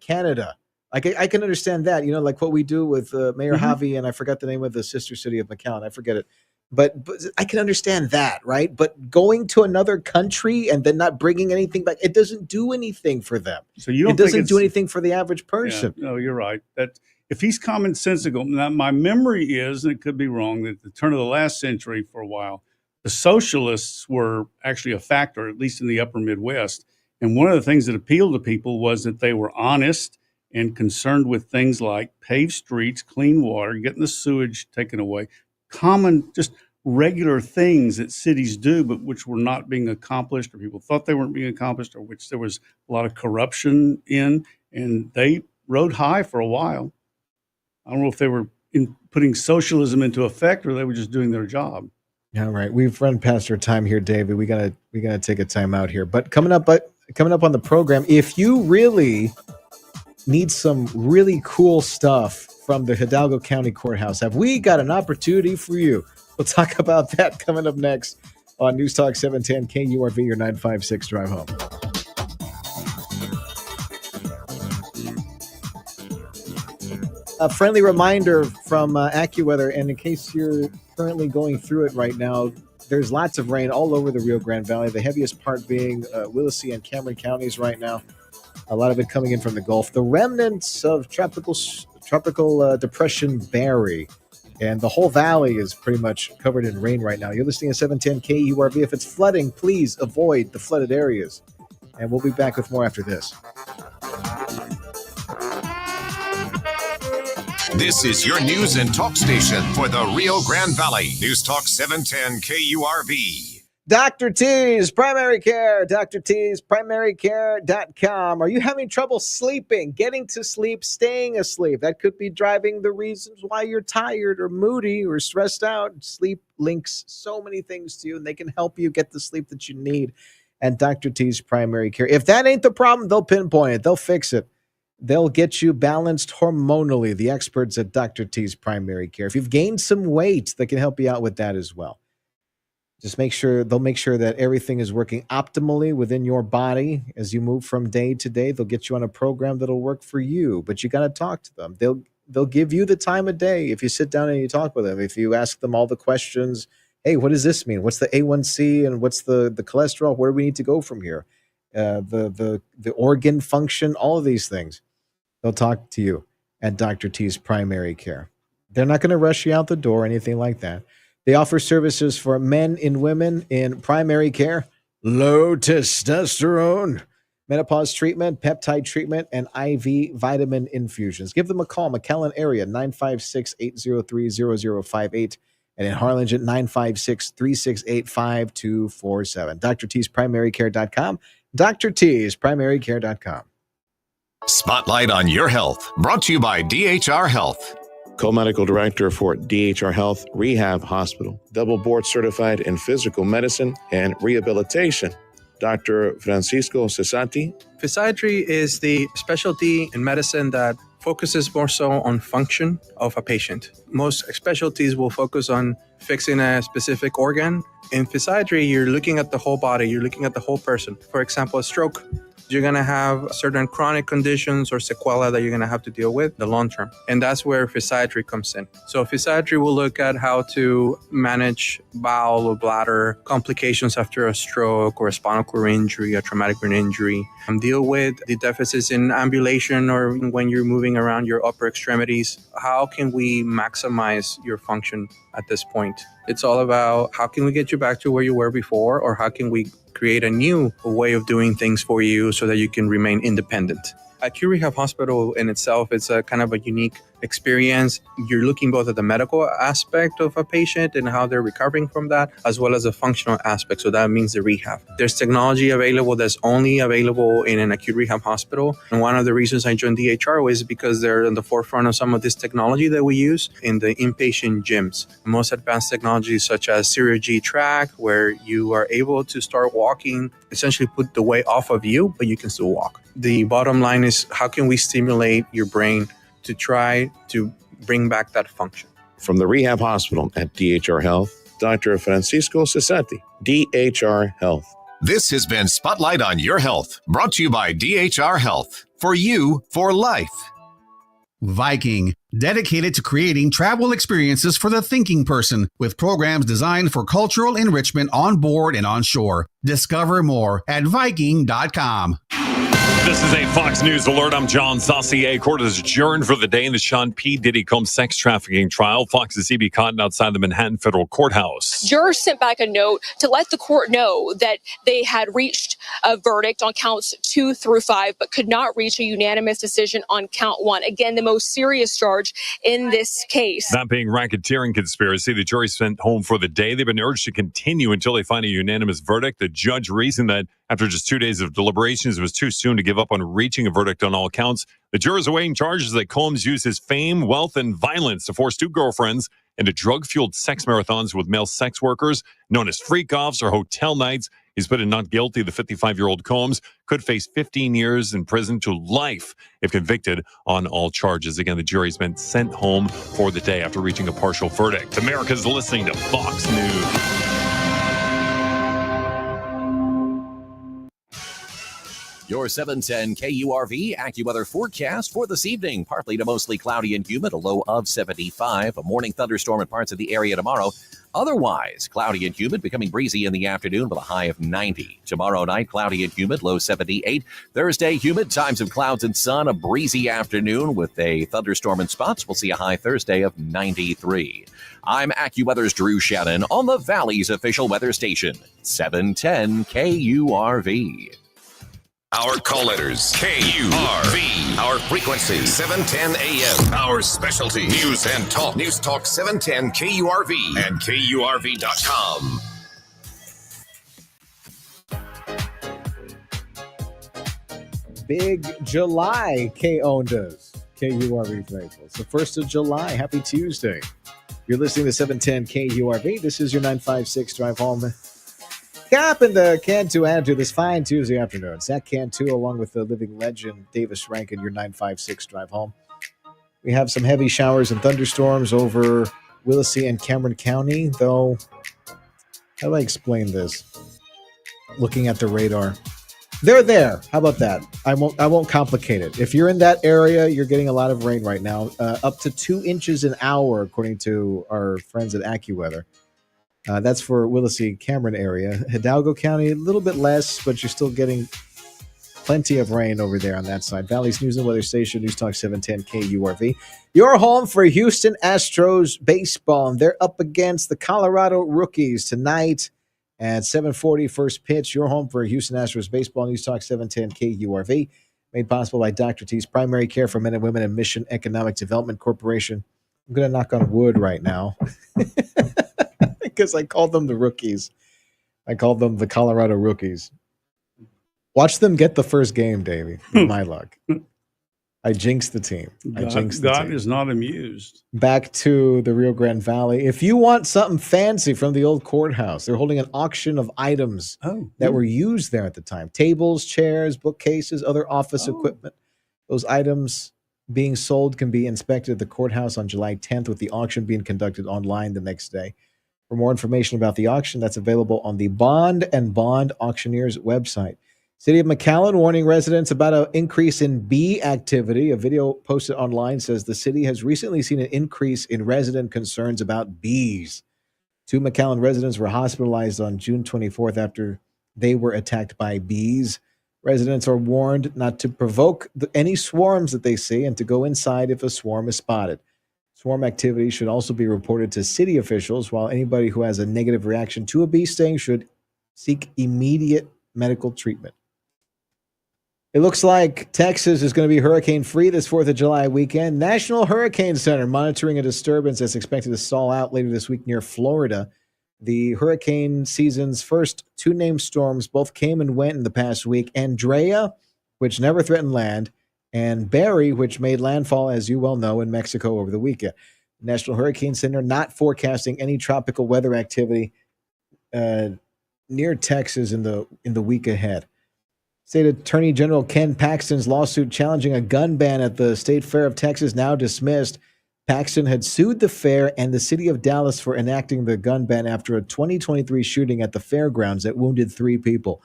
Canada. I can understand that, like what we do with Mayor Javi, and I forgot the name of the sister city of McAllen. I forget it. But I can understand that, right? But going to another country and then not bringing anything back, it doesn't do anything for them. So it doesn't do anything for the average person. Yeah, no, you're right. That if he's commonsensical, now my memory is, and it could be wrong, that at the turn of the last century for a while, the socialists were actually a factor, at least in the upper Midwest. And one of the things that appealed to people was that they were honest and concerned with things like paved streets, clean water, getting the sewage taken away, common, just regular things that cities do, but which were not being accomplished, or people thought they weren't being accomplished, or which there was a lot of corruption in, and they rode high for a while. I don't know if they were putting socialism into effect or they were just doing their job. All right, we've run past our time here, David. We gotta take a time out here. But coming up on the program, if you really need some really cool stuff from the Hidalgo County Courthouse, have we got an opportunity for you? We'll talk about that coming up next on News Talk 710 KURV, your 956 drive home. A friendly reminder from AccuWeather, and in case you're currently going through it right now, there's lots of rain all over the Rio Grande Valley, the heaviest part being Willacy and Cameron counties right now. A lot of it coming in from the Gulf. The remnants of tropical depression Barry And the whole valley is pretty much covered in rain right now. You're listening to 710 KURV. If it's flooding, please avoid the flooded areas. And we'll be back with more after this. This is your news and talk station for the Rio Grande Valley. News Talk 710 KURV. Dr. T's Primary Care, drt'sprimarycare.com. Are you having trouble sleeping, getting to sleep, staying asleep? That could be driving the reasons why you're tired or moody or stressed out. Sleep links so many things to you, and they can help you get the sleep that you need at Dr. T's Primary Care. If that ain't the problem, they'll pinpoint it. They'll fix it. They'll get you balanced hormonally, the experts at Dr. T's Primary Care. If you've gained some weight, they can help you out with that as well. Just they'll make sure that everything is working optimally within your body as you move from day to day. They'll get you on a program that'll work for you, but you got to talk to them. They'll give you the time of day if you sit down and you talk with them. If you ask them all the questions, hey, what does this mean? What's the A1C and what's the cholesterol? Where do we need to go from here? The organ function, all of these things. They'll talk to you at Dr. T's Primary Care. They're not going to rush you out the door or anything like that. They offer services for men and women in primary care, low testosterone, menopause treatment, peptide treatment, and IV vitamin infusions. Give them a call, McAllen area, 956-803-0058, and in Harlingen, 956-368-5247. drt'sprimarycare.com, drt'sprimarycare.com. Spotlight on Your Health, brought to you by DHR Health. Co-medical director for DHR Health Rehab Hospital, double board certified in physical medicine and rehabilitation, Dr. Francisco Cesati. Physiatry is the specialty in medicine that focuses more so on function of a patient. Most specialties will focus on fixing a specific organ. In physiatry, you're looking at the whole body, you're looking at the whole person. For example, a stroke. You're going to have certain chronic conditions or sequelae that you're going to have to deal with in the long term. And that's where physiatry comes in. So physiatry will look at how to manage bowel or bladder complications after a stroke or a spinal cord injury, a traumatic brain injury, and deal with the deficits in ambulation or when you're moving around your upper extremities. How can we maximize your function at this point? It's all about how can we get you back to where you were before, or how can we create a new way of doing things for you so that you can remain independent. Acute Rehab Hospital in itself, it's a kind of a unique experience. You're looking both at the medical aspect of a patient and how they're recovering from that, as well as the functional aspect. So that means the rehab. There's technology available that's only available in an acute rehab hospital. And one of the reasons I joined DHR was because they're in the forefront of some of this technology that we use in the inpatient gyms. Most advanced technologies such as Serial G track, where you are able to start walking, essentially put the weight off of you, but you can still walk. The bottom line is, how can we stimulate your brain to try to bring back that function? From the Rehab Hospital at DHR Health, Dr. Francisco Cesati, DHR Health. This has been Spotlight on Your Health, brought to you by DHR Health. For you, for life. Viking, dedicated to creating travel experiences for the thinking person with programs designed for cultural enrichment on board and on shore. Discover more at Viking.com. This is a Fox News alert. I'm John Saucier. Court is adjourned for the day in the Sean P. Diddy Combs sex trafficking trial. Fox's E.B. Cotton outside the Manhattan Federal Courthouse. Jurors sent back a note to let the court know that they had reached a verdict on counts 2 through 5, but could not reach a unanimous decision on count 1. Again, the most serious charge in this case. That being racketeering conspiracy. The jury sent home for the day. They've been urged to continue until they find a unanimous verdict. The judge reasoned that after just 2 days of deliberations, it was too soon to give up on reaching a verdict on all counts. The jurors awaiting charges that Combs used his fame, wealth, and violence to force 2 girlfriends into drug-fueled sex marathons with male sex workers, known as freak-offs or hotel nights. He's pleaded not guilty. The 55-year-old Combs could face 15 years in prison to life if convicted on all charges. Again, the jury's been sent home for the day after reaching a partial verdict. America's listening to Fox News. Your 710 KURV AccuWeather forecast for this evening. Partly to mostly cloudy and humid, a low of 75. A morning thunderstorm in parts of the area tomorrow. Otherwise, cloudy and humid, becoming breezy in the afternoon with a high of 90. Tomorrow night, cloudy and humid, low 78. Thursday, humid, times of clouds and sun, a breezy afternoon with a thunderstorm in spots. We'll see a high Thursday of 93. I'm AccuWeather's Drew Shannon on the Valley's official weather station, 710 KURV. Our call letters, KURV. Our frequency, 710 AM. Our specialty, news and talk. News Talk 710 KURV and KURV.com. Big July, KO does. KURV faithful. It's the 1st of July. Happy Tuesday. You're listening to 710 KURV. This is your 956 drive home. Cap in the Cantu attitude this fine Tuesday afternoon. Zach Cantu, along with the living legend Davis Rankin, your 956 drive home. We have some heavy showers and thunderstorms over Willacy and Cameron County, though. How do I explain this? Looking at the radar, they're there. How about that? I won't complicate it. If you're in that area, you're getting a lot of rain right now, up to 2 inches an hour, according to our friends at AccuWeather. That's for Willacy, Cameron area. Hidalgo County, a little bit less, but you're still getting plenty of rain over there on that side. Valley's News and Weather Station, News Talk 710 KURV. Your home for Houston Astros baseball, and they're up against the Colorado Rockies tonight at 7:40 first pitch. Your home for Houston Astros baseball, News Talk 710 KURV. Made possible by Dr. T's Primary Care for Men and Women and Mission Economic Development Corporation. I'm going to knock on wood right now. Because I called them the Rookies. I called them the Colorado Rookies. Watch them get the first game, Davey. With my luck. I jinxed the team. God is not amused. Back to the Rio Grande Valley. If you want something fancy from the old courthouse, they're holding an auction of items that were used there at the time. Tables, chairs, bookcases, other office equipment. Those items being sold can be inspected at the courthouse on July 10th, with the auction being conducted online the next day. For more information about the auction, that's available on the Bond and Bond Auctioneers website. City of McAllen warning residents about an increase in bee activity. A video posted online says the city has recently seen an increase in resident concerns about bees. 2 McAllen residents were hospitalized on June 24th after they were attacked by bees. Residents are warned not to provoke any swarms that they see and to go inside if a swarm is spotted. Swarm activity should also be reported to city officials, while anybody who has a negative reaction to a bee sting should seek immediate medical treatment. It looks like Texas is going to be hurricane-free this 4th of July weekend. National Hurricane Center monitoring a disturbance that's expected to stall out later this week near Florida. The hurricane season's first 2 named storms both came and went in the past week. Andrea, which never threatened land, and Barry, which made landfall, as you well know, in Mexico over the weekend. The National Hurricane Center not forecasting any tropical weather activity near Texas in the week ahead. State Attorney General Ken Paxton's lawsuit challenging a gun ban at the State Fair of Texas now dismissed. Paxton had sued the fair and the city of Dallas for enacting the gun ban after a 2023 shooting at the fairgrounds that wounded 3 people.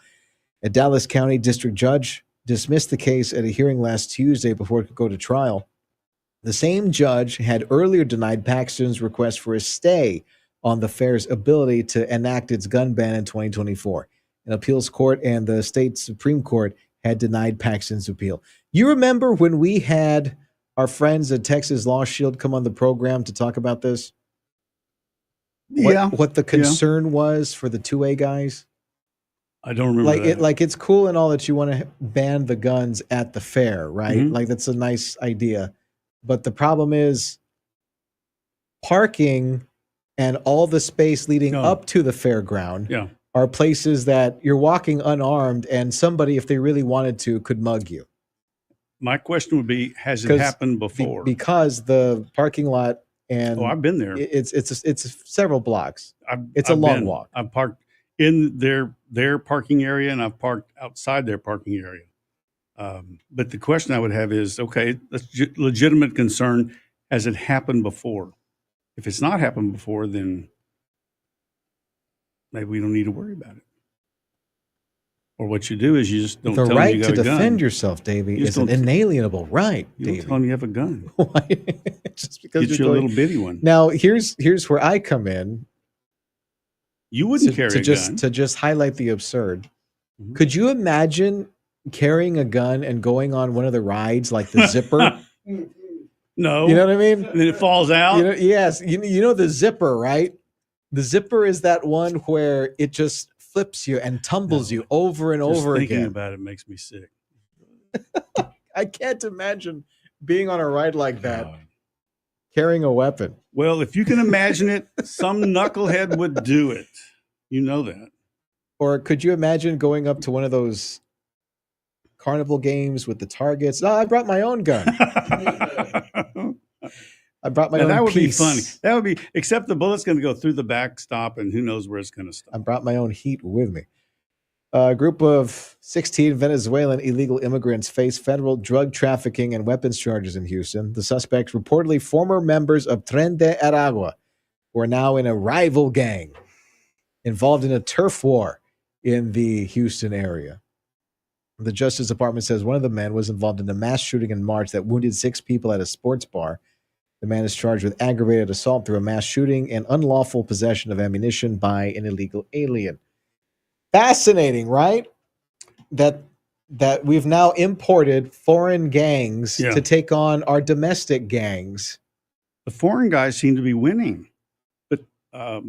A Dallas County District Judge dismissed the case at a hearing last Tuesday before it could go to trial. The same judge had earlier denied Paxton's request for a stay on the fair's ability to enact its gun ban in 2024. An appeals court and the state Supreme Court had denied Paxton's appeal. You remember when we had our friends at Texas Law Shield come on the program to talk about this? What the concern was for the 2A guys? I don't remember that. It's cool and all that you want to ban the guns at the fair, right? Mhm. Like that's a nice idea. But the problem is parking and all the space leading up to the fairground are places that you're walking unarmed and somebody, if they really wanted to, could mug you. My question would be, has it happened before? Because the parking lot and I've been there. It's several blocks. It's a long walk. I've parked in their parking area and I've parked outside their parking area. But the question I would have is, okay, that's legitimate concern. Has it happened before? If it's not happened before, then maybe we don't need to worry about it. Or what you do is you just don't The tell them right you to got a gun. defend yourself, Davey, You just is an don't- inalienable right, You don't Davey. tell them you have a gun. Just because Get you're you a going- little bitty one. Now, here's where I come in. You wouldn't carry a gun. To just highlight the absurd. Could you imagine carrying a gun and going on one of the rides like the zipper? No. You know what I mean? And then it falls out? Yes. You know the zipper, right? The zipper is that one where it just flips you and tumbles you over and over again. Thinking about it makes me sick. I can't imagine being on a ride like that, carrying a weapon. Well, if you can imagine it, some knucklehead would do it. You know that. Or could you imagine going up to one of those carnival games with the targets? No, I brought my own gun. I brought my own That would piece. be funny. That would be, except the bullet's going to go through the backstop and who knows where it's going to stop. I brought my own heat with me. A group of 16 Venezuelan illegal immigrants face federal drug trafficking and weapons charges in Houston. The suspects, reportedly former members of Tren de Aragua, who are now in a rival gang involved in a turf war in the Houston area. The Justice Department says one of the men was involved in a mass shooting in March that wounded 6 people at a sports bar. The man is charged with aggravated assault through a mass shooting and unlawful possession of ammunition by an illegal alien. Fascinating, right? That we've now imported foreign gangs to take on our domestic gangs. The foreign guys seem to be winning. But how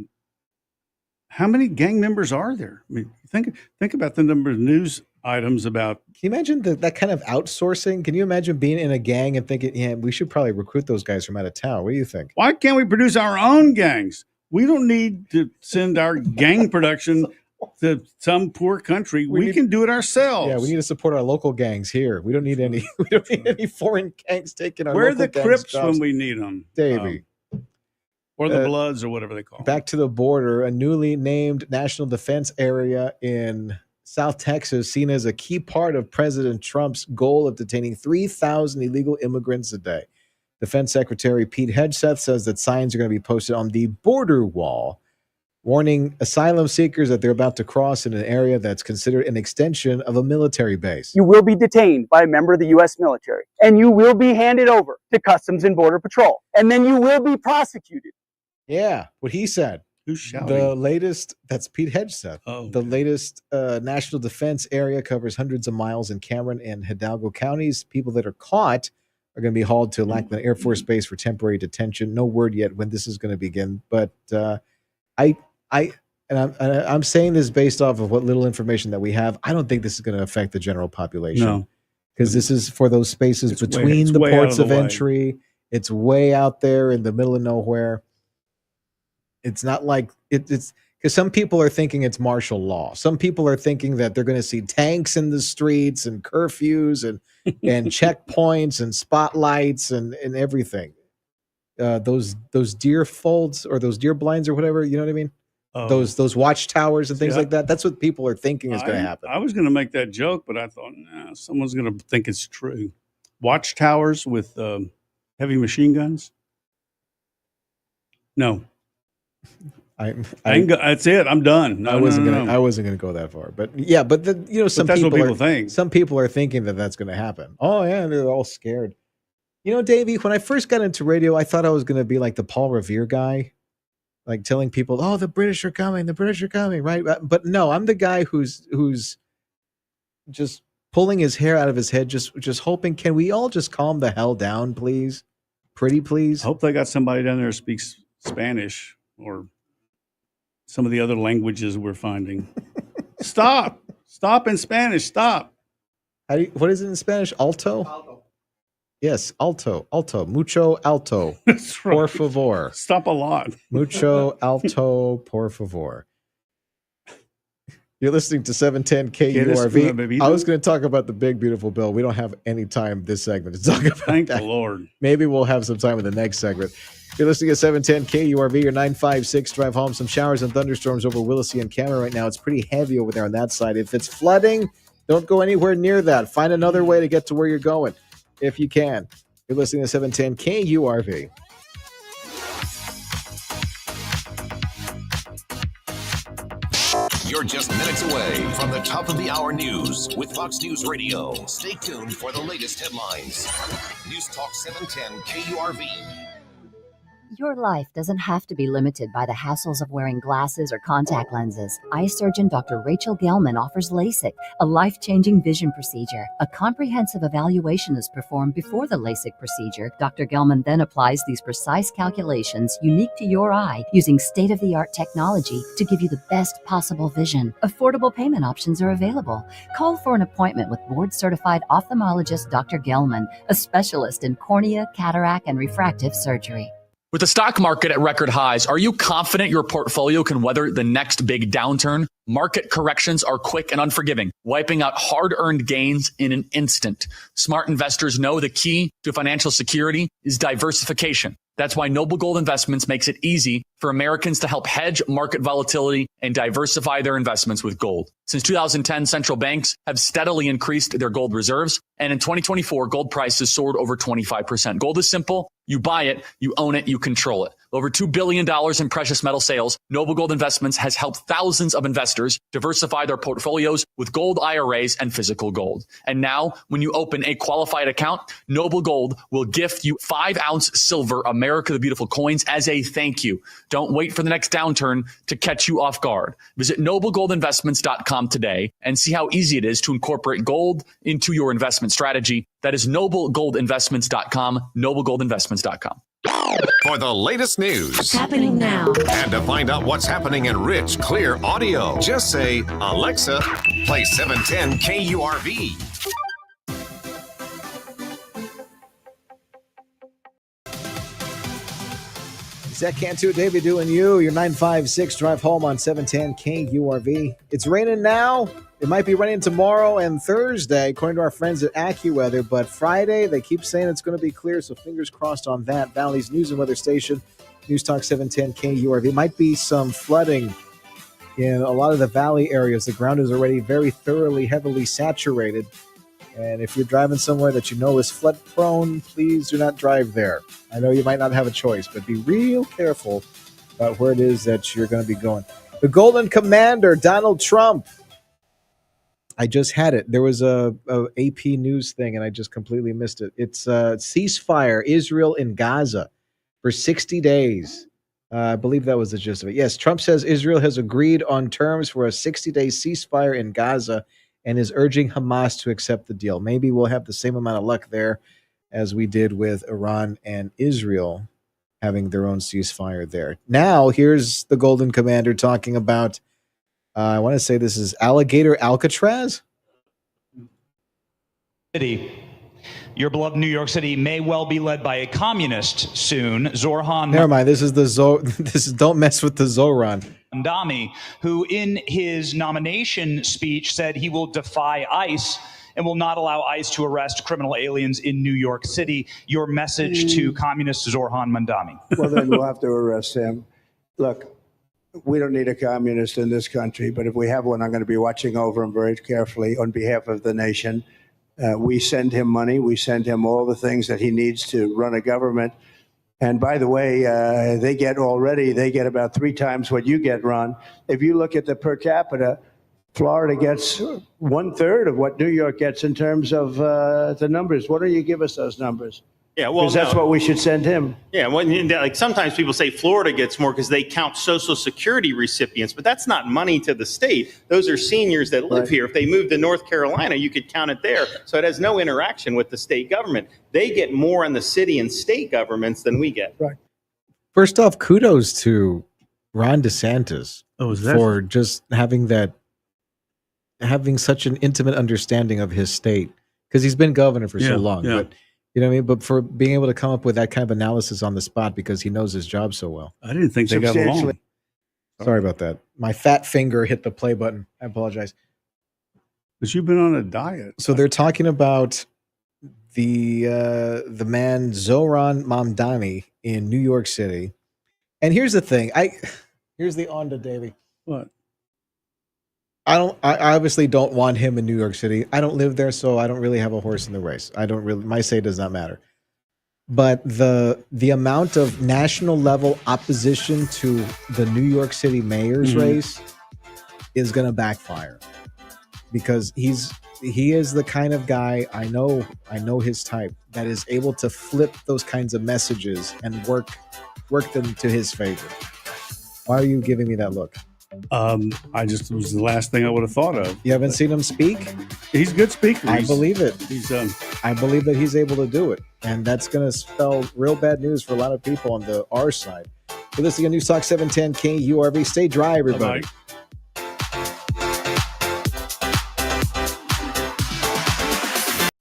many gang members are there? I mean, think about the number of news items about. Can you imagine that kind of outsourcing? Can you imagine being in a gang and thinking, yeah, we should probably recruit those guys from out of town? What do you think? Why can't we produce our own gangs? We don't need to send our gang production to some poor country. We can do it ourselves. Yeah, we need to support our local gangs here. We don't need any. We don't need any foreign gangs taking our. Where are local the gangs' Crips jobs. when we need them, Davey? or the Bloods, or whatever they call them? Back to the border, a newly named national defense area in South Texas, seen as a key part of President Trump's goal of detaining 3,000 illegal immigrants a day. Defense Secretary Pete Hegseth says that signs are going to be posted on the border wall, warning asylum seekers that they're about to cross in an area that's considered an extension of a military base. You will be detained by a member of the U.S. military, and you will be handed over to Customs and Border Patrol, and then you will be prosecuted. Yeah, what he said. Who's shouting? The latest, that's Pete Hegseth. Oh, the latest national defense area covers hundreds of miles in Cameron and Hidalgo counties. People that are caught are going to be hauled to Lackland Air Force Base for temporary detention. No word yet when this is going to begin, but I'm saying this based off of what little information that we have. I don't think this is going to affect the general population. No. Because this is for those spaces between the ports of entry. It's way out there in the middle of nowhere. It's not like it's because some people are thinking it's martial law. Some people are thinking that they're going to see tanks in the streets and curfews and checkpoints and spotlights and everything. Those deer folds or those deer blinds or whatever, you know what I mean? Those watchtowers and things like that. That's what people are thinking is going to happen. I was going to make that joke, but I thought, nah, someone's going to think it's true. Watchtowers with heavy machine guns? No. That's it. I'm done. I wasn't gonna go that far, but yeah, but some that's people what people think. Some people are thinking that that's going to happen. Oh yeah, they're all scared. You know, Davey, when I first got into radio, I thought I was going to be like the Paul Revere guy, like telling people, "Oh, the British are coming, right?" But no, I'm the guy who's just pulling his hair out of his head, just hoping, can we all just calm the hell down, please? Pretty please. I hope they got somebody down there who speaks Spanish or some of the other languages we're finding. Stop in Spanish. Stop. What is it in Spanish? Alto? Yes, alto, mucho alto. That's right. Por favor. Stop a lot. Mucho alto, por favor. You're listening to 710 KURV. I was going to talk about the big, beautiful bill. We don't have any time this segment to talk about Thank that. the Lord. Maybe we'll have some time in the next segment. You're listening to 710 KURV, your 956 drive home. Some showers and thunderstorms over Willacy and Cameron right now. It's pretty heavy over there on that side. If it's flooding, don't go anywhere near that. Find another way to get to where you're going if you can. You're listening to 710 KURV. You're just minutes away from the top of the hour news with Fox News Radio. Stay tuned for the latest headlines. News Talk 710 KURV. Your life doesn't have to be limited by the hassles of wearing glasses or contact lenses. Eye surgeon Dr. Rachel Gelman offers LASIK, a life-changing vision procedure. A comprehensive evaluation is performed before the LASIK procedure. Dr. Gelman then applies these precise calculations unique to your eye using state-of-the-art technology to give you the best possible vision. Affordable payment options are available. Call for an appointment with board-certified ophthalmologist Dr. Gelman, a specialist in cornea, cataract, and refractive surgery. With the stock market at record highs, are you confident your portfolio can weather the next big downturn? Market corrections are quick and unforgiving, wiping out hard-earned gains in an instant. Smart investors know the key to financial security is diversification. That's why Noble Gold Investments makes it easy for Americans to help hedge market volatility and diversify their investments with gold. Since 2010, central banks have steadily increased their gold reserves. And in 2024, gold prices soared over 25%. Gold is simple. You buy it, you own it, you control it. Over $2 billion in precious metal sales, Noble Gold Investments has helped thousands of investors diversify their portfolios with gold IRAs and physical gold. And now, when you open a qualified account, Noble Gold will gift you 5-ounce silver America the Beautiful coins as a thank you. Don't wait for the next downturn to catch you off guard. Visit noblegoldinvestments.com today and see how easy it is to incorporate gold into your investment strategy. That is noblegoldinvestments.com, noblegoldinvestments.com. For the latest news happening now, and to find out what's happening in rich, clear audio, just say, Alexa, play 710 KURV. Zach Cantu, David doing you. Your 956 drive home on 710 KURV. It's raining now. It might be raining tomorrow and Thursday, according to our friends at AccuWeather. But Friday, they keep saying it's going to be clear, so fingers crossed on that. Valley's News and Weather Station, News Talk 710 KURV. Might be some flooding in a lot of the valley areas. The ground is already very thoroughly, heavily saturated. And if you're driving somewhere that you know is flood prone, please do not drive there. I know you might not have a choice, but be real careful about where it is that you're going to be going. The Golden Commander, Donald Trump. I just had it. There was a AP News thing, and I just completely missed it. It's ceasefire, Israel in Gaza for 60 days. I believe that was the gist of it. Yes, Trump says Israel has agreed on terms for a 60-day ceasefire in Gaza and is urging Hamas to accept the deal. Maybe we'll have the same amount of luck there as we did with Iran and Israel having their own ceasefire there. Now, here's the Golden Commander talking about, I want to say this is Alligator Alcatraz. City. Your beloved New York City may well be led by a communist soon, Zorhan. Never mind. This is don't mess with the Zoran. Mamdani, who in his nomination speech said he will defy ICE and will not allow ICE to arrest criminal aliens in New York City. Your message to communist Zorhan Mamdani. Well, then we'll have to arrest him. Look, we don't need a communist in this country, but if we have one, I'm going to be watching over him very carefully on behalf of the nation. We send him money. We send him all the things that he needs to run a government. And by the way, they get about 3 times what you get, Ron. If you look at the per capita, Florida gets 1/3 of what New York gets in terms of the numbers. Why don't you give us those numbers? Yeah, well, because that's what we should send him. Yeah, well, like sometimes people say Florida gets more because they count Social Security recipients, but that's not money to the state. Those are seniors that live here. If they moved to North Carolina, you could count it there. So it has no interaction with the state government. They get more in the city and state governments than we get. Right. First off, kudos to Ron DeSantis for just having such an intimate understanding of his state, because he's been governor for so long. Yeah. But you know what I mean? But for being able to come up with that kind of analysis on the spot because he knows his job so well. I didn't think they got along. Sorry about that. My fat finger hit the play button. I apologize. But you've been on a diet. So they're talking about the man Zoran Mamdani in New York City. And here's the thing. Here's the on to Davey. What? I obviously don't want him in New York City. I don't live there, so I don't really have a horse in the race. My say does not matter. But the amount of national level opposition to the New York City mayor's race is going to backfire, because he is the kind of guy, I know his type, that is able to flip those kinds of messages and work work them to his favor. Why are you giving me that look? It was the last thing I would have thought of. You haven't seen him speak? He's a good speaker. I believe it. I believe that he's able to do it. And that's going to spell real bad news for a lot of people on the R side. You're listening to News Talk 710 KURV. Stay dry, everybody. Bye-bye.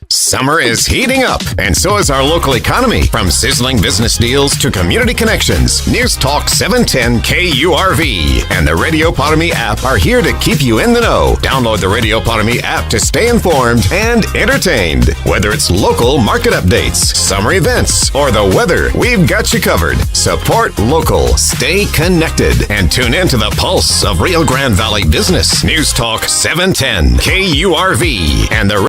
Summer is heating up, and so is our local economy. From sizzling business deals to community connections, News Talk 710 KURV and the Radio Potami app are here to keep you in the know. Download the Radio Potami app to stay informed and entertained. Whether it's local market updates, summer events, or the weather, we've got you covered. Support local, stay connected, and tune in to the pulse of Rio Grande Valley business. News Talk 710 KURV and the